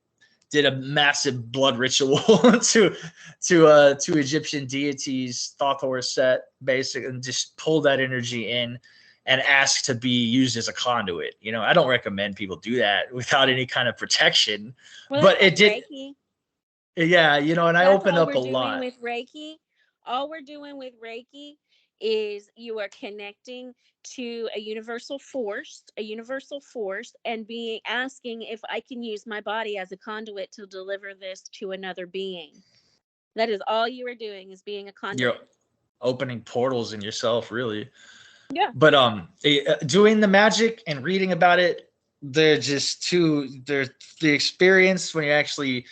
did a massive blood ritual to Egyptian deities, Thothor set, basic, and just pulled that energy in. and ask to be used as a conduit. You know, I don't recommend people do that without any kind of protection, Well, but that's it did. like Reiki. Yeah, you know, and I That's opened all up we're a doing lot. with Reiki. All we're doing with Reiki is you are connecting to a universal force, and being asking if I can use my body as a conduit to deliver this to another being. That is all you are doing, is being a You're conduit. opening portals in yourself, really. Yeah. But doing the magic and reading about it, they're just two. They're the experience when you're actually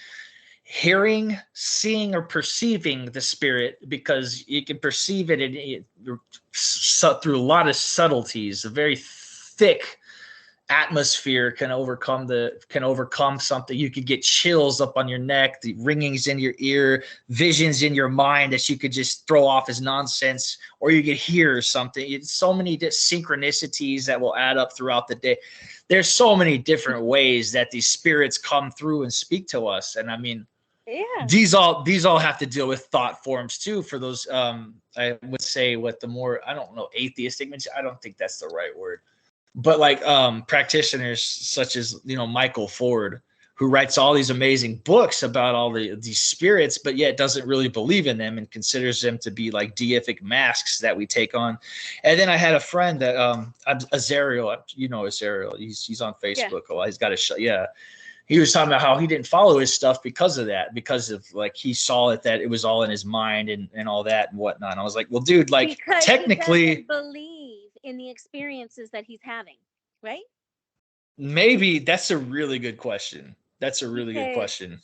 hearing, seeing, or perceiving the spirit, because you can perceive it, through a lot of subtleties. A very thick atmosphere can overcome something. You could get chills up on your neck, the ringings in your ear, visions in your mind that you could just throw off as nonsense, or you could hear something. It's so many synchronicities that will add up throughout the day. There's so many different ways that these spirits come through and speak to us. And I mean, Yeah. these all have to deal with thought forms too, for those I would say, what the more, I don't know, atheistic, I don't think that's the right word, but like practitioners such as, you know, Michael Ford, who writes all these amazing books about all these spirits, but yet doesn't really believe in them and considers them to be like deific masks that we take on. And then I had a friend that Azariel, you know, Azariel, he's on Yeah. Facebook a lot. He's got a show. Yeah, he was talking about how he didn't follow his stuff because of that, because of like he saw it, that it was all in his mind and all that and whatnot. And I was like, well, dude, like Because he technically, doesn't believe in the experiences that he's having, right? maybe that's a really good question. That's a really good Because question.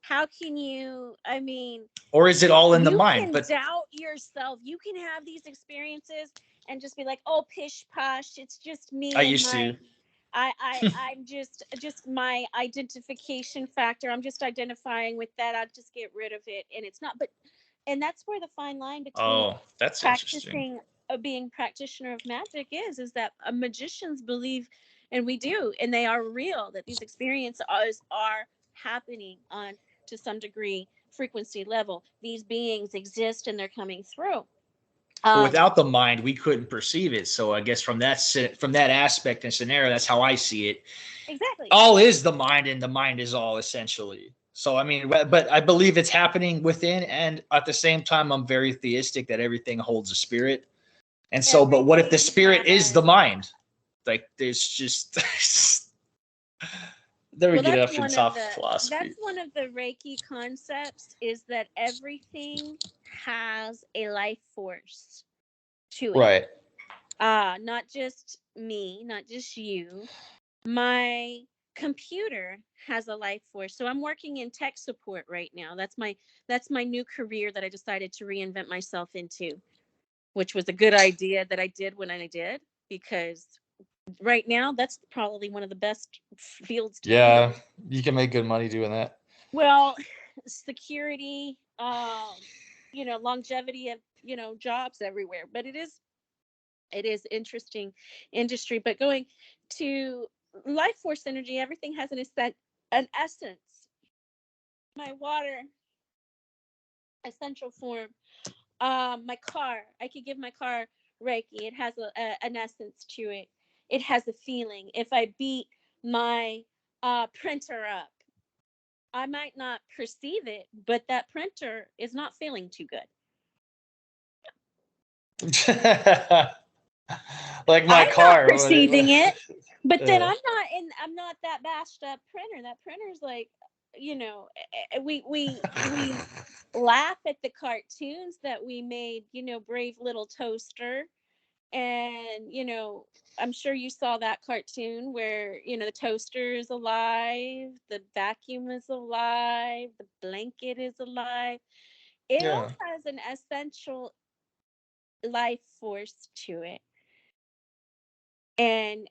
how can you, I mean, Or is it all in the you mind? can But doubt yourself. You can have these experiences and just be like, oh, pish posh, it's just I me and used my to. I'm just my identification factor. I'm just identifying with that. I'll just get rid of it. And it's not, but and that's where the fine line between Oh, that's interesting. practicing being practitioner of magic is that magicians believe, and we do, and they are real, that these experiences are happening on, to some degree, frequency level. These beings exist and they're coming through. But um without the mind, we couldn't perceive it. So I guess from that aspect and scenario, that's how I see it. exactly. All is the mind, and the mind is all, essentially. So I mean, but I believe it's happening within, and at the same time, I'm very theistic that everything holds a spirit. And so, but what if the Everything spirit is the has, mind? Like, there's just then we well, get that's up in one of top the philosophy. Reiki concepts, is that everything has a life force to it. Right. Not just me, not just you. My computer has a life force. So I'm working in tech support right now. That's my new career that I decided to reinvent myself into, which was a good idea that I did when I did, because right now that's probably one of the best fields to be in. Yeah, you can make good money doing that. Well, security, longevity of, jobs everywhere. But it is interesting industry. But going to life force energy, everything has an essence. My water, essential form. My car, I could give my car Reiki. It has an essence to it. It has a feeling. If I beat my printer up, I might not perceive it, but that printer is not feeling too good. Like my I'm not car. perceiving it, but then Uh, I'm not that bashed up printer. That printer's like, we laugh at the cartoons that we made, Brave Little Toaster. And, I'm sure you saw that cartoon where, the toaster is alive, the vacuum is alive, the blanket is alive. It all yeah. has an essential life force to it. And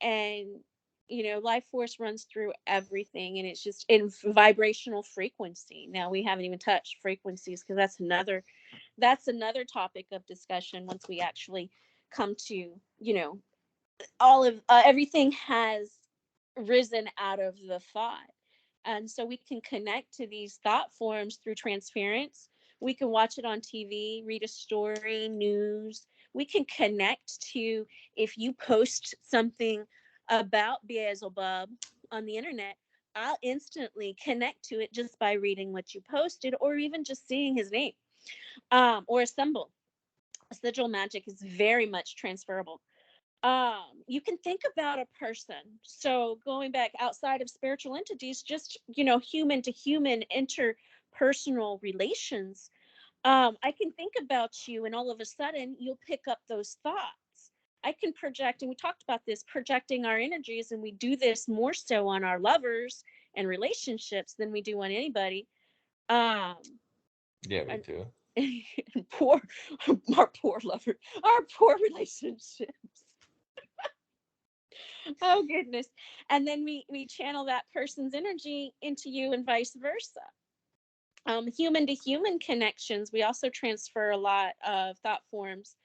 life force runs through everything, and it's just in vibrational frequency. Now we haven't even touched frequencies, because that's another topic of discussion once we actually come to, all of everything has risen out of the thought. And so we can connect to these thought forms through transference. We can watch it on TV, read a story, news. We can connect to, if you post something about Beelzebub on the internet, I'll instantly connect to it just by reading what you posted, or even just seeing his name, or a symbol. Sigil magic is very much transferable. You can think about a person. So going back outside of spiritual entities, just, human to human interpersonal relations. I can think about you, and all of a sudden you'll pick up those thoughts. I can project, and we talked about this, projecting our energies, and we do this more so on our lovers and relationships than we do on anybody. Um, Yeah, we and, do. and poor, our poor lover, our poor relationships. Oh goodness. And then we channel that person's energy into you, and vice versa. Human to human connections, we also transfer a lot of thought forms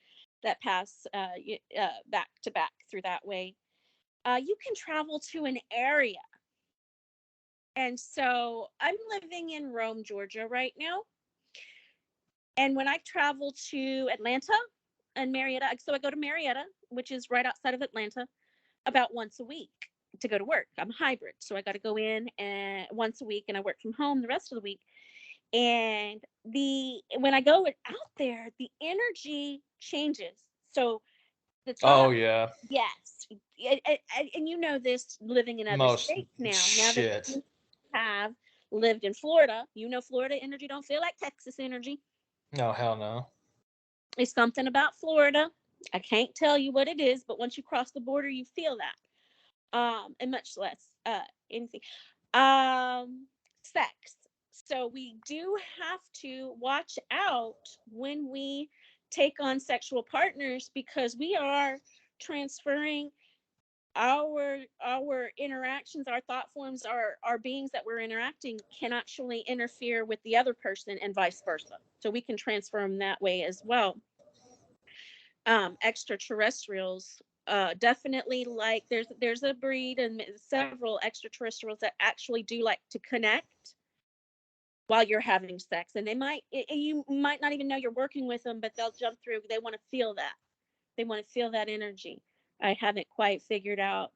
that pass back to back through that way. You can travel to an area. And so I'm living in Rome, Georgia right now. And when I travel to Atlanta and Marietta, so I go to Marietta, which is right outside of Atlanta, about once a week to go to work. I'm hybrid, so I got to go in and once a week, and I work from home the rest of the week. And when I go out there, the energy changes. So the Oh thought, yeah. yes, and you know this, living in other Most states now that shit. you have lived in Florida, Florida energy don't feel like Texas energy. No, hell no. It's something about Florida. I can't tell you what it is, but once you cross the border, you feel that. And much less anything. Sex. So we do have to watch out when we take on sexual partners, because we are transferring our interactions, our thought forms, our beings that we're interacting can actually interfere with the other person, and vice versa. So we can transfer them that way as well. Extraterrestrials, definitely, like there's a breed and several extraterrestrials that actually do like to connect while you're having sex, and you might not even know you're working with them, but they'll jump through. They want to feel that. They want to feel that energy. I haven't quite figured out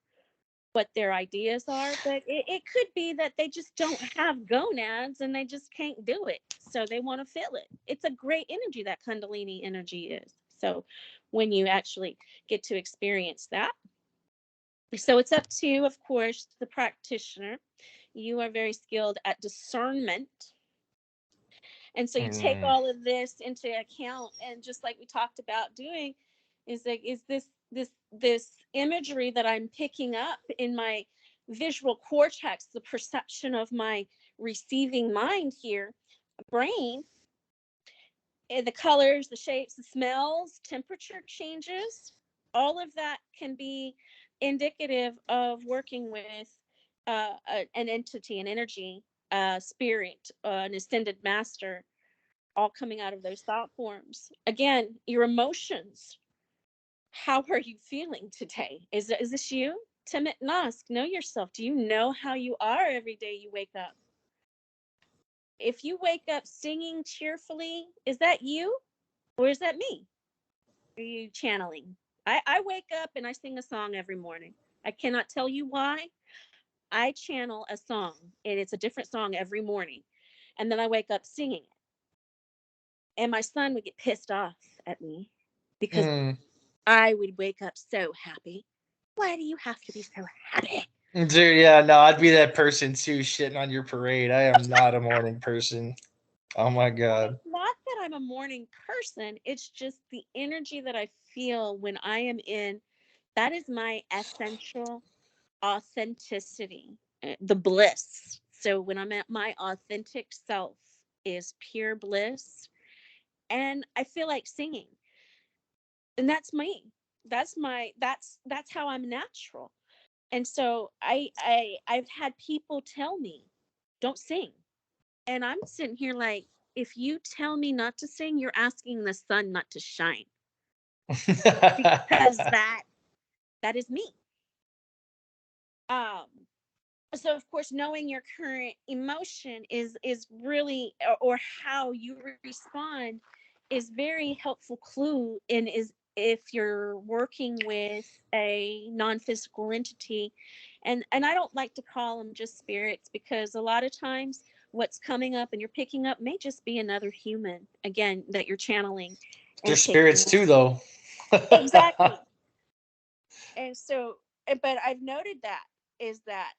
what their ideas are, but it could be that they just don't have gonads and they just can't do it, so they want to feel it. It's a great energy, that Kundalini energy is. So when you actually get to experience that, so it's up to, of course, the practitioner. You are very skilled at discernment, and so you take Mm. all of this into account, and just like we talked about doing, is like, is this imagery that I'm picking up in my visual cortex, the perception of my receiving mind here, brain, the colors, the shapes, the smells, temperature changes, all of that can be indicative of working with an entity, an energy, spirit, an ascended master, all coming out of those thought forms. Again, your emotions. How are you feeling today? Is this you? Timid Nosk, know yourself. Do you know how you are every day you wake up? If you wake up singing cheerfully, is that you or is that me? Are you channeling? I wake up and I sing a song every morning. I cannot tell you why. I channel a song, and it's a different song every morning. And then I wake up singing it. And my son would get pissed off at me because Mm. I would wake up so happy. Why do you have to be so happy? Dude, yeah, no, I'd be that person too, shitting on your parade. I am not a morning person. Oh my god. It's not that I'm a morning person. It's just the energy that I feel when I am in. That is my essential authenticity, the bliss. So when I'm at my authentic self is pure bliss, and I feel like singing. And that's me. That's how I'm natural. And so I've had people tell me, "Don't sing." And I'm sitting here like, if you tell me not to sing, you're asking the sun not to shine, because that is me. Um so of course, knowing your current emotion is really, or how you respond, is very helpful clue, and if you're working with a non-physical entity, and I don't like to call them just spirits, because a lot of times what's coming up and you're picking up may just be another human, again, that you're channeling They're and taking spirits too, though. exactly. And so, but I've noted that is that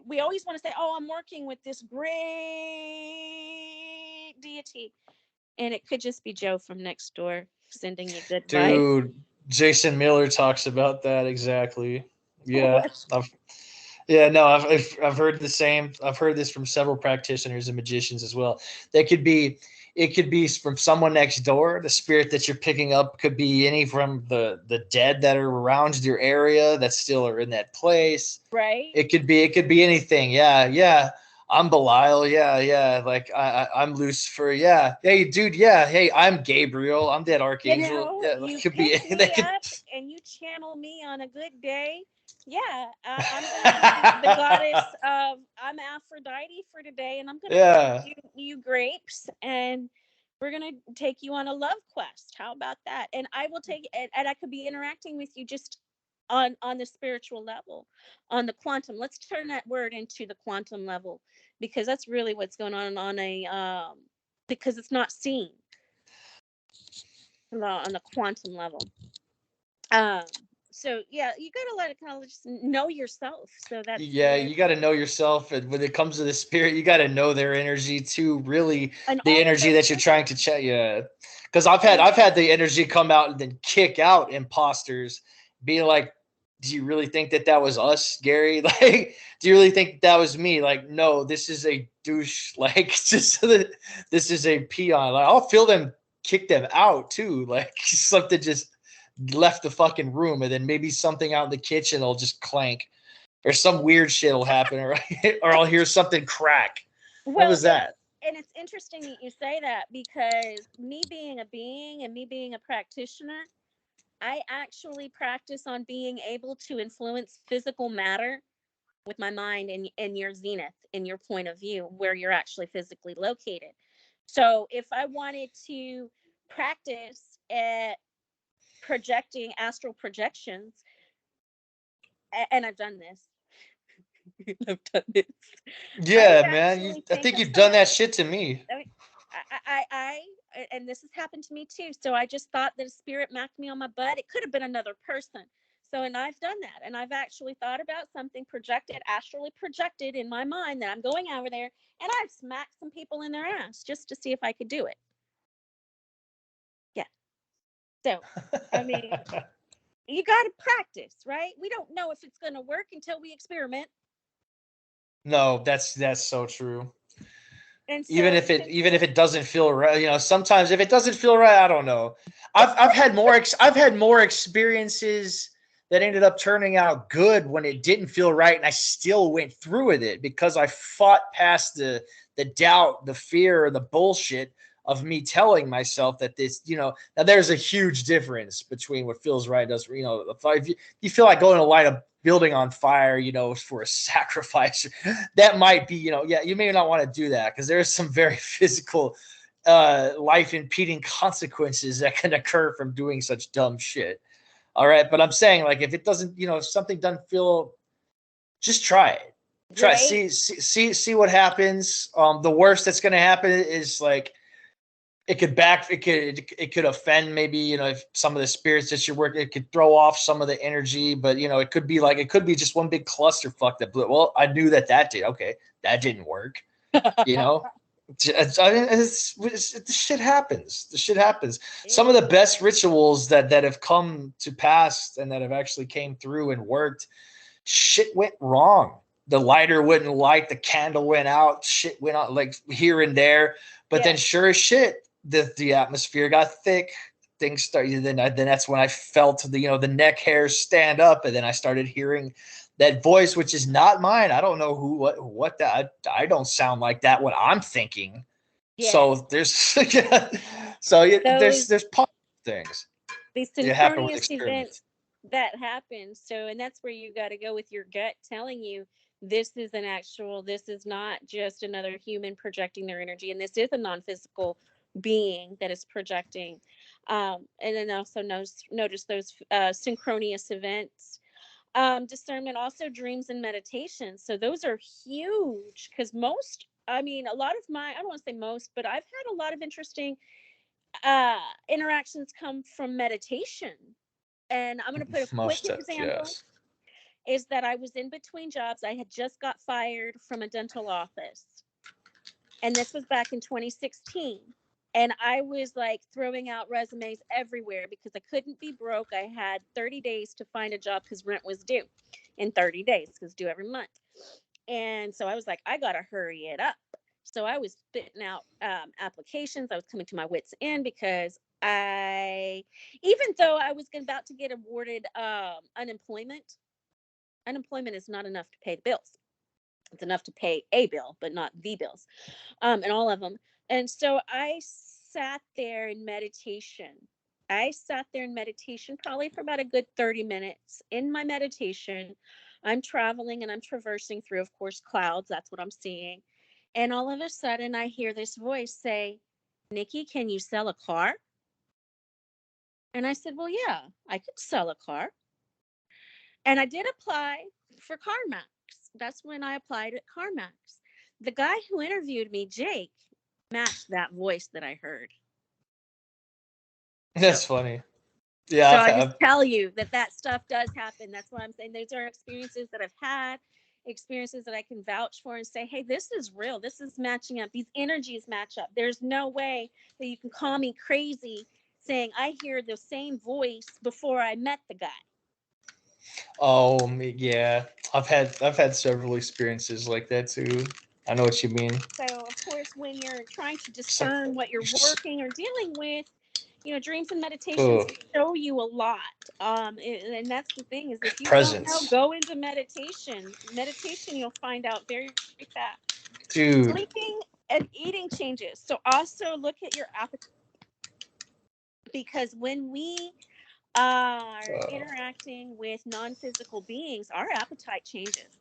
we always want to say, oh, I'm working with this great deity, and it could just be Joe from next door sending you good vibes. Dude, Jason Miller talks about that exactly. Yeah, What? yeah, no, I've heard the same. I've heard this from several practitioners and magicians as well. That could be, it could be from someone next door. The spirit that you're picking up could be any from the dead that are around your area that still are in that place. Right? It could be anything. Yeah, yeah. I'm Belial. Yeah, yeah. Like I'm Lucifer. Yeah. Hey, dude. Yeah. Hey, I'm Gabriel. I'm that You archangel. know, Yeah. Like, you could be. pick They me could. up and you channel me on a good day. Yeah, I'm going to be the goddess of, I'm Aphrodite for today, and I'm going to bring Yeah. you grapes, and we're going to take you on a love quest. How about that? And I will take it, and I could be interacting with you just on the spiritual level, on the quantum. Let's turn that word into the quantum level, because that's really what's going on a because it's not seen on the quantum level. Um, so yeah, you gotta let it kind of just know yourself. So that's Yeah, where, you got to know yourself, and when it comes to the spirit, you got to know their energy too. Really, and the all of energy us that you're do. trying to check. Yeah, because I've had And I've had the energy come out and then kick out imposters, being like, "Do you really think that that was us, Gary? Like, do you really think that was me? Like, no, this is a douche. Like, just this is a peon. Like, I'll feel them kick them out too. Like, something just left the fucking room, and then maybe something out in the kitchen will just clank." Or some weird shit will happen, or or I'll hear something crack. What well, was that? and it's interesting that you say that, because me being a being and me being a practitioner, I actually practice on being able to influence physical matter with my mind in your zenith, in your point of view, where you're actually physically located. So if I wanted to practice at projecting astral projections, and I've done this. I've done this. I would Yeah, man. actually I think think of you've done somebody. that shit to me. I, mean, and this has happened to me too. So I just thought that a spirit macked me on my butt. It could have been another person. So, and I've done that, and I've actually thought about something projected, astrally projected in my mind, that I'm going over there, and I've smacked some people in their ass just to see if I could do it. Yeah. So, I mean, you got to practice, right? We don't know if it's going to work until we experiment. No, that's so true. And so, Even if it doesn't feel right, sometimes if it doesn't feel right, I don't know. I've had more experiences that ended up turning out good when it didn't feel right, and I still went through with it because I fought past the doubt, the fear, the bullshit of me telling myself that this, now there's a huge difference between what feels right and does. If you feel like going to light a building on fire, for a sacrifice, that might be, yeah, you may not want to do that because there's some very physical, life impeding consequences that can occur from doing such dumb shit. All right. But I'm saying, like, if it doesn't, if something doesn't feel, just try it. Try, right? see what happens. The worst that's going to happen is like, it could offend, maybe, if some of the spirits that you work, it could throw off some of the energy, but it could be just one big clusterfuck that blew. Well, I knew that did. Okay, that didn't work. you know I mean, the shit happens. The shit happens. Some of It the best rituals that have come to pass and that have actually came through and worked, shit went wrong. The lighter wouldn't light, the candle went out, shit went out, like, here and there. But then, Yes. sure as shit, the atmosphere got thick. Things started. Then that's when I felt the neck hairs stand up, and then I started hearing that voice, which is not mine. I don't know what that. I don't sound like that. What I'm thinking. Yeah. So there's so Those there's positive things these that happen with synchronous events experiments. that happen. So, and that's where you got to go with your gut telling you this is an actual, this is not just another human projecting their energy, and this is a non-physical being that is projecting. And then also notice those synchronous events. Discernment, also dreams and meditation. So those are huge because a lot of I don't want to say most, but I've had a lot of interesting interactions come from meditation. And I'm going to put a quick example Yes. is that I was in between jobs. I had just got fired from a dental office. And this was back in 2016. And I was like throwing out resumes everywhere because I couldn't be broke. I had 30 days to find a job because rent was due in 30 days because due every month. And so I was like, I got to hurry it up. So I was spitting out applications. I was coming to my wits' end because even though I was about to get awarded unemployment is not enough to pay the bills. It's enough to pay a bill, but not the bills, and all of them. And so I sat there in meditation. Probably for about a good 30 minutes. In my meditation, I'm traveling and I'm traversing through, of course, clouds. That's what I'm seeing. And all of a sudden, I hear this voice say, Nikki, can you sell a car? And I said, well, yeah, I could sell a car. And I did apply for CarMax. That's when I applied at CarMax. The guy who interviewed me, Jake, matched that voice that I heard. That's funny. Yeah. So I just tell you that stuff does happen. That's why I'm saying those are experiences that I've had, experiences that I can vouch for and say, hey, this is real. This is matching up. These energies match up. There's no way that you can call me crazy saying I hear the same voice before I met the guy. Oh, yeah. I've had several experiences like that too. I know what you mean. So, of course, when you're trying to discern what you're working or dealing with, dreams and meditations show you a lot. And that's the thing is if you don't know, go into meditation. Meditation, you'll find out very fast. Dude. Sleeping and eating changes. So also look at your appetite. Because when we are interacting with non-physical beings, our appetite changes.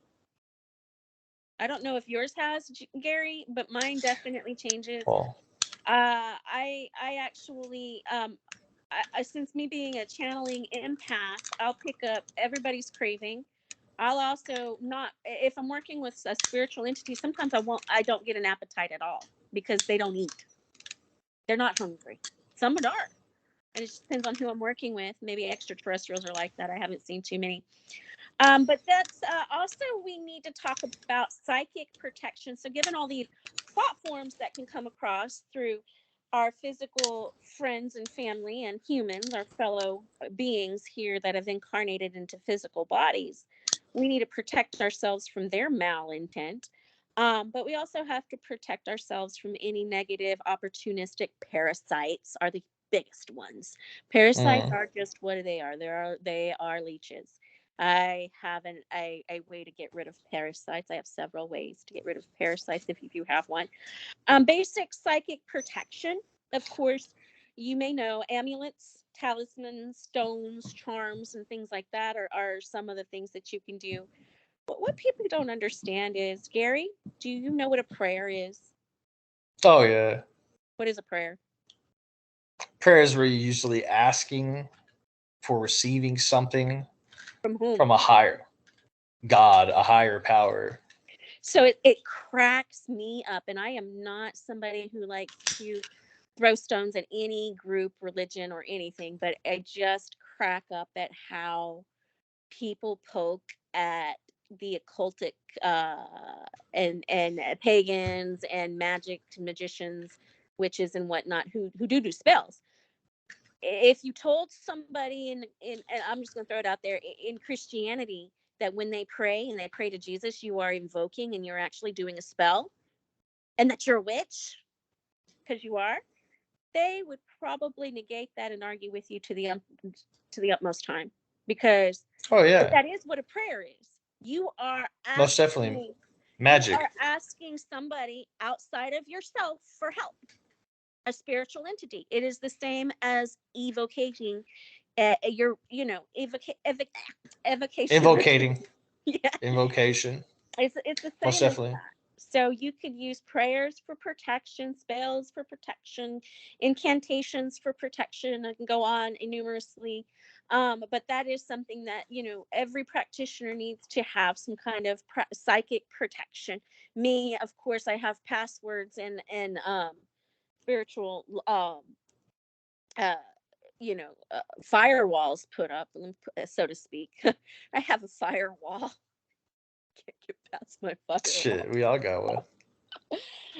I don't know if yours has, Gary, but mine definitely changes. I actually, since me being a channeling empath, I'll pick up everybody's craving. I'll also not, if I'm working with a spiritual entity, sometimes I don't get an appetite at all because they don't eat. They're not hungry. Some are. And it just depends on who I'm working with. Maybe extraterrestrials are like that. I haven't seen too many. But that's also, we need to talk about psychic protection. So given all these thought forms that can come across through our physical friends and family and humans, our fellow beings here that have incarnated into physical bodies, we need to protect ourselves from their malintent. But we also have to protect ourselves from any negative, opportunistic parasites are the biggest ones. Parasites are just what they are. They are leeches. I have a way to get rid of parasites. I have several ways to get rid of parasites if you have one. Basic psychic protection. Of course, you may know amulets, talismans, stones, charms, and things like that are some of the things that you can do. But what people don't understand is, Gary, do you know what a prayer is? Oh, yeah. What is a prayer? Prayer is where you're usually asking for receiving something from whom? From a higher God, a higher power. So it cracks me up, and I am not somebody who likes to throw stones at any group, religion, or anything, but I just crack up at how people poke at the occultic and pagans and magicians, witches and whatnot who do spells. If you told somebody and I'm just going to throw it out there in Christianity that when they pray and they pray to Jesus, you are invoking and you're actually doing a spell, and that you're a witch because you are, they would probably negate that and argue with you to the utmost time, because that is what a prayer is. You are asking, most definitely magic. You are asking somebody outside of yourself for help. A spiritual entity. It is the same as evocating evocation. Invocating. Yeah. Invocation. It's the same most definitely. So you could use prayers for protection, spells for protection, incantations for protection. I can go on numerously. But that is something that, every practitioner needs to have some kind of psychic protection. Me, of course, I have passwords and spiritual uh firewalls put up, so to speak. I have a firewall. Can't get past my firewall. Shit, we all got one.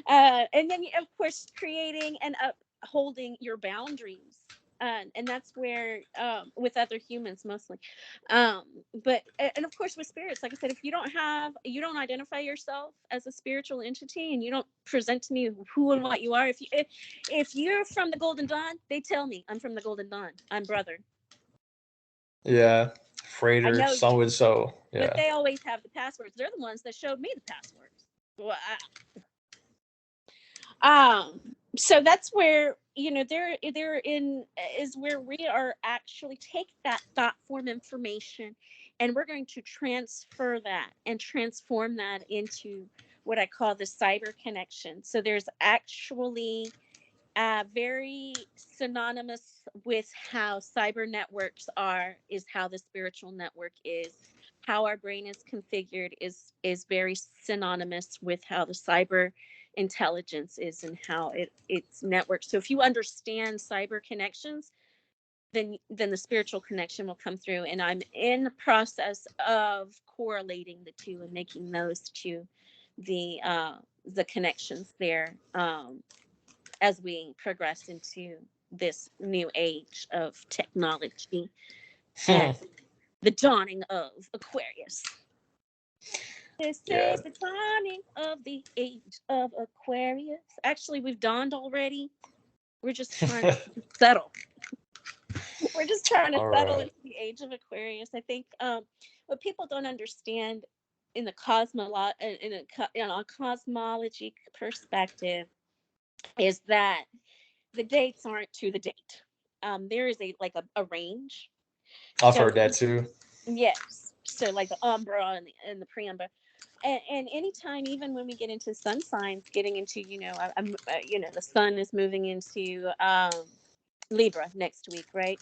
And then, of course, creating and upholding your boundaries. And that's where, with other humans mostly. But, and of course, with spirits, like I said, if you don't identify yourself as a spiritual entity, and you don't present to me who and what you are, if you're from the Golden Dawn, they tell me I'm from the Golden Dawn. I'm brother. Yeah, I freighter, know, so and so. but Yeah. they always have the passwords. They're the ones that showed me the passwords. Well, so that's where, there in is where we are actually take that thought form information, and we're going to transfer that and transform that into what I call the cyber connection. So there's actually very synonymous with how cyber networks is how the spiritual network is. How our brain is configured is very synonymous with how the cyber intelligence is, and how it's networked. So if you understand cyber connections, then the spiritual connection will come through. And I'm in the process of correlating the two and making those two the connections there, as we progress into this new age of technology and the dawning of Aquarius. This Yeah. is the dawning of the age of Aquarius. Actually, we've dawned already. We're just trying to settle. We're just trying to All settle right. into the age of Aquarius. I think what people don't understand in the a cosmology perspective is that the dates aren't to the date. There is a range. I've So heard that too. yes, so like the umbra and the preumbra, and anytime, even when we get into sun signs, getting into, the sun is moving into Libra next week, right?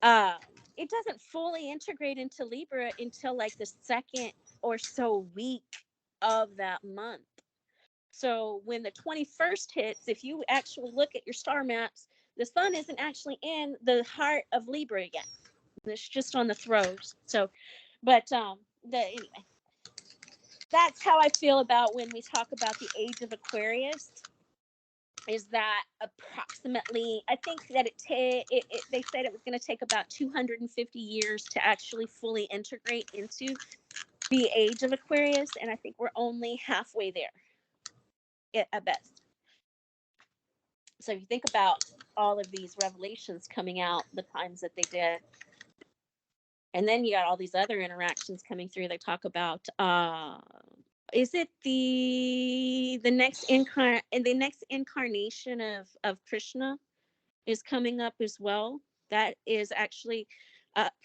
Uh, it doesn't fully integrate into Libra until like the second or so week of that month. So when the 21st hits, if you actually look at your star maps, the sun isn't actually in the heart of Libra yet. It's just on the throes. So, but anyway, that's how I feel about when we talk about the age of Aquarius. Is that approximately? I think that they said it was going to take about 250 years to actually fully integrate into the age of Aquarius, and I think we're only halfway there at best. So if you think about all of these revelations coming out, the times that they did, and then you got all these other interactions coming through. They talk about is it the next incarnation of Krishna is coming up as well. That is actually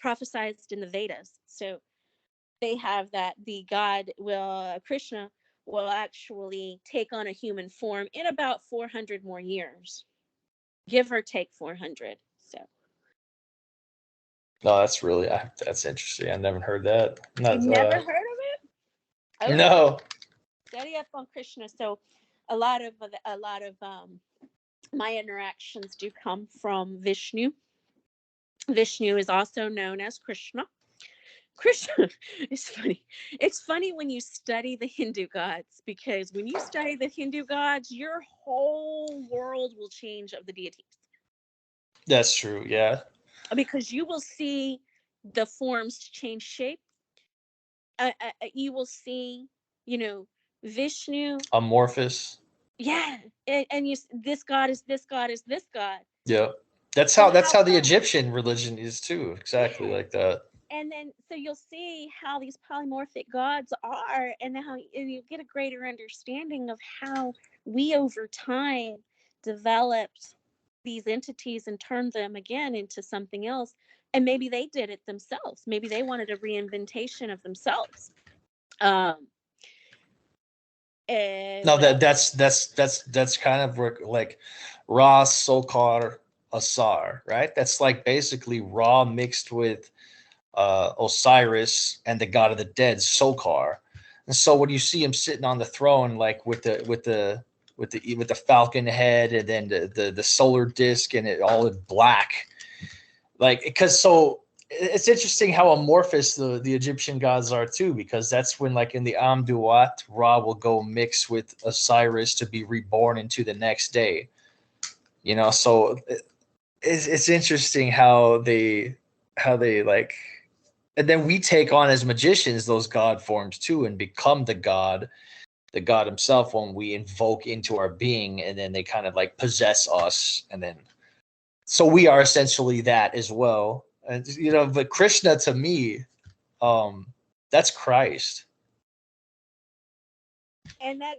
prophesied in the Vedas. So they have that the god Krishna will actually take on a human form in about 400 more years, give or take 400. So No, that's interesting. I never heard that. you've Not never heard of it? Okay, no. study up on Krishna. So a lot of my interactions do come from Vishnu. Vishnu is also known as Krishna. Krishna is funny. It's funny when you study the Hindu gods, because when you study the Hindu gods, your whole world will change of the deities. That's true. Yeah. Because you will see the forms change shape. You will see, Vishnu. Amorphous. Yeah, and this god is this god is this god. Yeah. That's Well, how the however, Egyptian religion is too. Exactly yeah. like that. And then so you'll see how these polymorphic gods are, and how you get a greater understanding of how we over time developed these entities and turned them again into something else. And maybe they did it themselves. Maybe they wanted a reinventation of themselves. Um, No, And that's kind of like Ra, Sokar, Asar, right? That's like basically Ra mixed with Osiris and the god of the dead, Sokar. And so when you see him sitting on the throne, like with the falcon head and then the solar disc and it all in black, like because so it's interesting how amorphous the Egyptian gods are too, because that's when like in the Amduat, Ra will go mix with Osiris to be reborn into the next day. You know, so it's interesting how they like, and then we take on as magicians those god forms too and become the god himself when we invoke into our being, and then they kind of like possess us, and then so we are essentially that as well. And you know, but Krishna to me, um that's Christ. and that,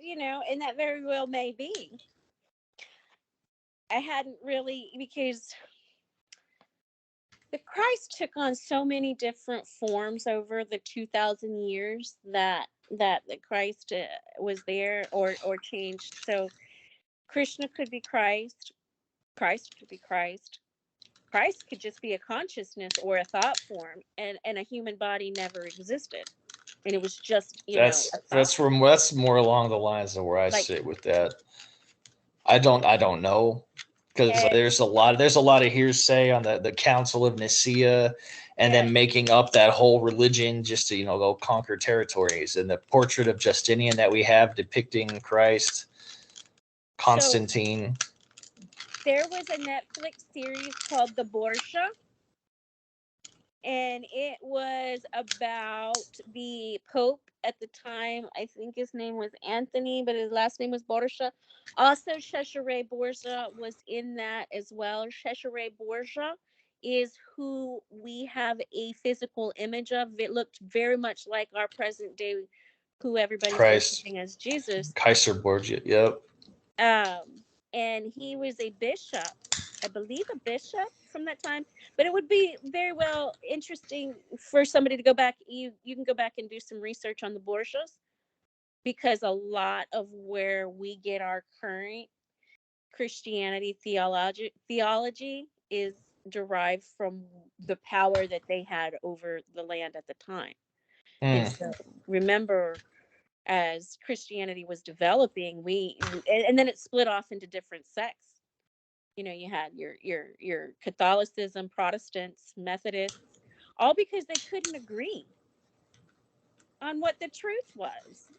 and that very well may be. I hadn't really, because the Christ took on so many different forms over the 2,000 years that the Christ was there, or changed. So Krishna could be Christ. Christ could be Christ. Christ could just be a consciousness or a thought form, and a human body never existed, and it was just, a thought. That's more along the lines of where I Like, sit with that. I don't know, because and there's a lot of hearsay on the Council of Nicaea, and yeah. then making up that whole religion just to go conquer territories, and the portrait of Justinian that we have depicting Christ, So Constantine. there was a Netflix series called The Borsha, and it was about the Pope at the time. I think his name was Anthony, but his last name was Borgia. Also, Cesare Borgia was in that as well. Cesare Borgia is who we have a physical image of. It looked very much like our present day, who everybody's Christ, worshiping as Jesus. Kaiser Borgia. Yep. And he was a bishop, I believe, a bishop from that time. But it would be very well interesting for somebody to go back. You can go back and do some research on the Borgias, because a lot of where we get our current Christianity theology is derived from the power that they had over the land at the time. And Mm. so remember, as Christianity was developing, and then it split off into different sects. You had your Catholicism, Protestants, Methodists, all because they couldn't agree on what the truth was.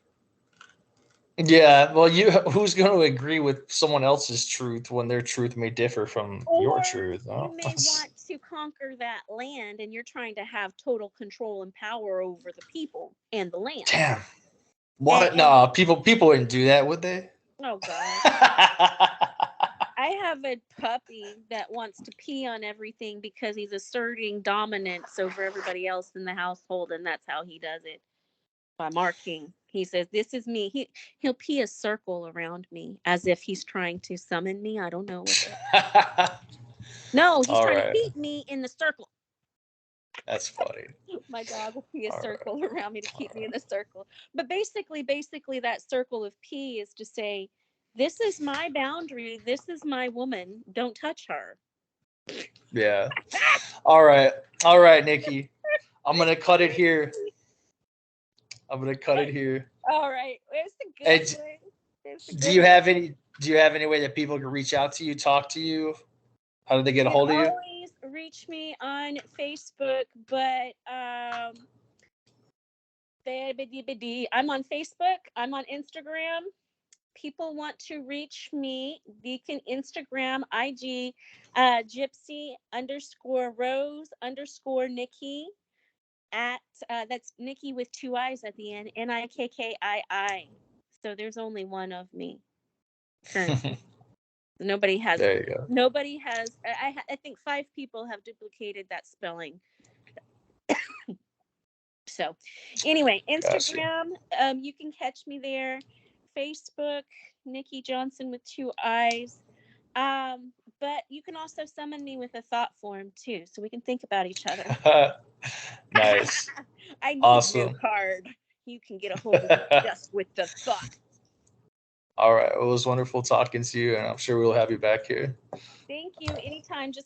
Yeah, well, who's going to agree with someone else's truth when their truth may differ from your Or truth? you No? may want to conquer that land, and you're trying to have total control and power over the people and the land. Damn. And, What? No, people wouldn't do that, would they? oh God. I have a puppy that wants to pee on everything because he's asserting dominance over everybody else in the household, and that's how he does it, by marking. He says, "This is me." He'll pee a circle around me as if he's trying to summon me. I don't know what that. No, he's All trying to right. keep me in the circle. That's funny. My dog will pee a All circle right. around me to All keep me in the circle. But basically, that circle of pee is to say, "This is my boundary. This is my woman. Don't touch her." Yeah. All right. All right, Nikki. I'm gonna cut it here. I'm gonna cut it here. All right, it's a Hey, good one. It's a do good you one. have any? Do you have any way that people can reach out to you, talk to you? How do they get a You can hold of you? always reach me on Facebook, but I'm on Facebook. I'm on Instagram. People want to reach me, they can Instagram, IG, gypsy_rose_Nikki at that's Nikki with two I's at the end, Nikkii. So there's only one of me currently. Nobody has. There you go. Nobody has. I think 5 people have duplicated that spelling. So, anyway, Gotcha. Instagram, you can catch me there. Facebook, Nikki Johnson with two I's. But you can also summon me with a thought form too, so we can think about each other. Nice. I need no Awesome. card. You can get a hold of me just with the thought. All right. Well, it was wonderful talking to you, and I'm sure we'll have you back here. Thank you. Anytime. Just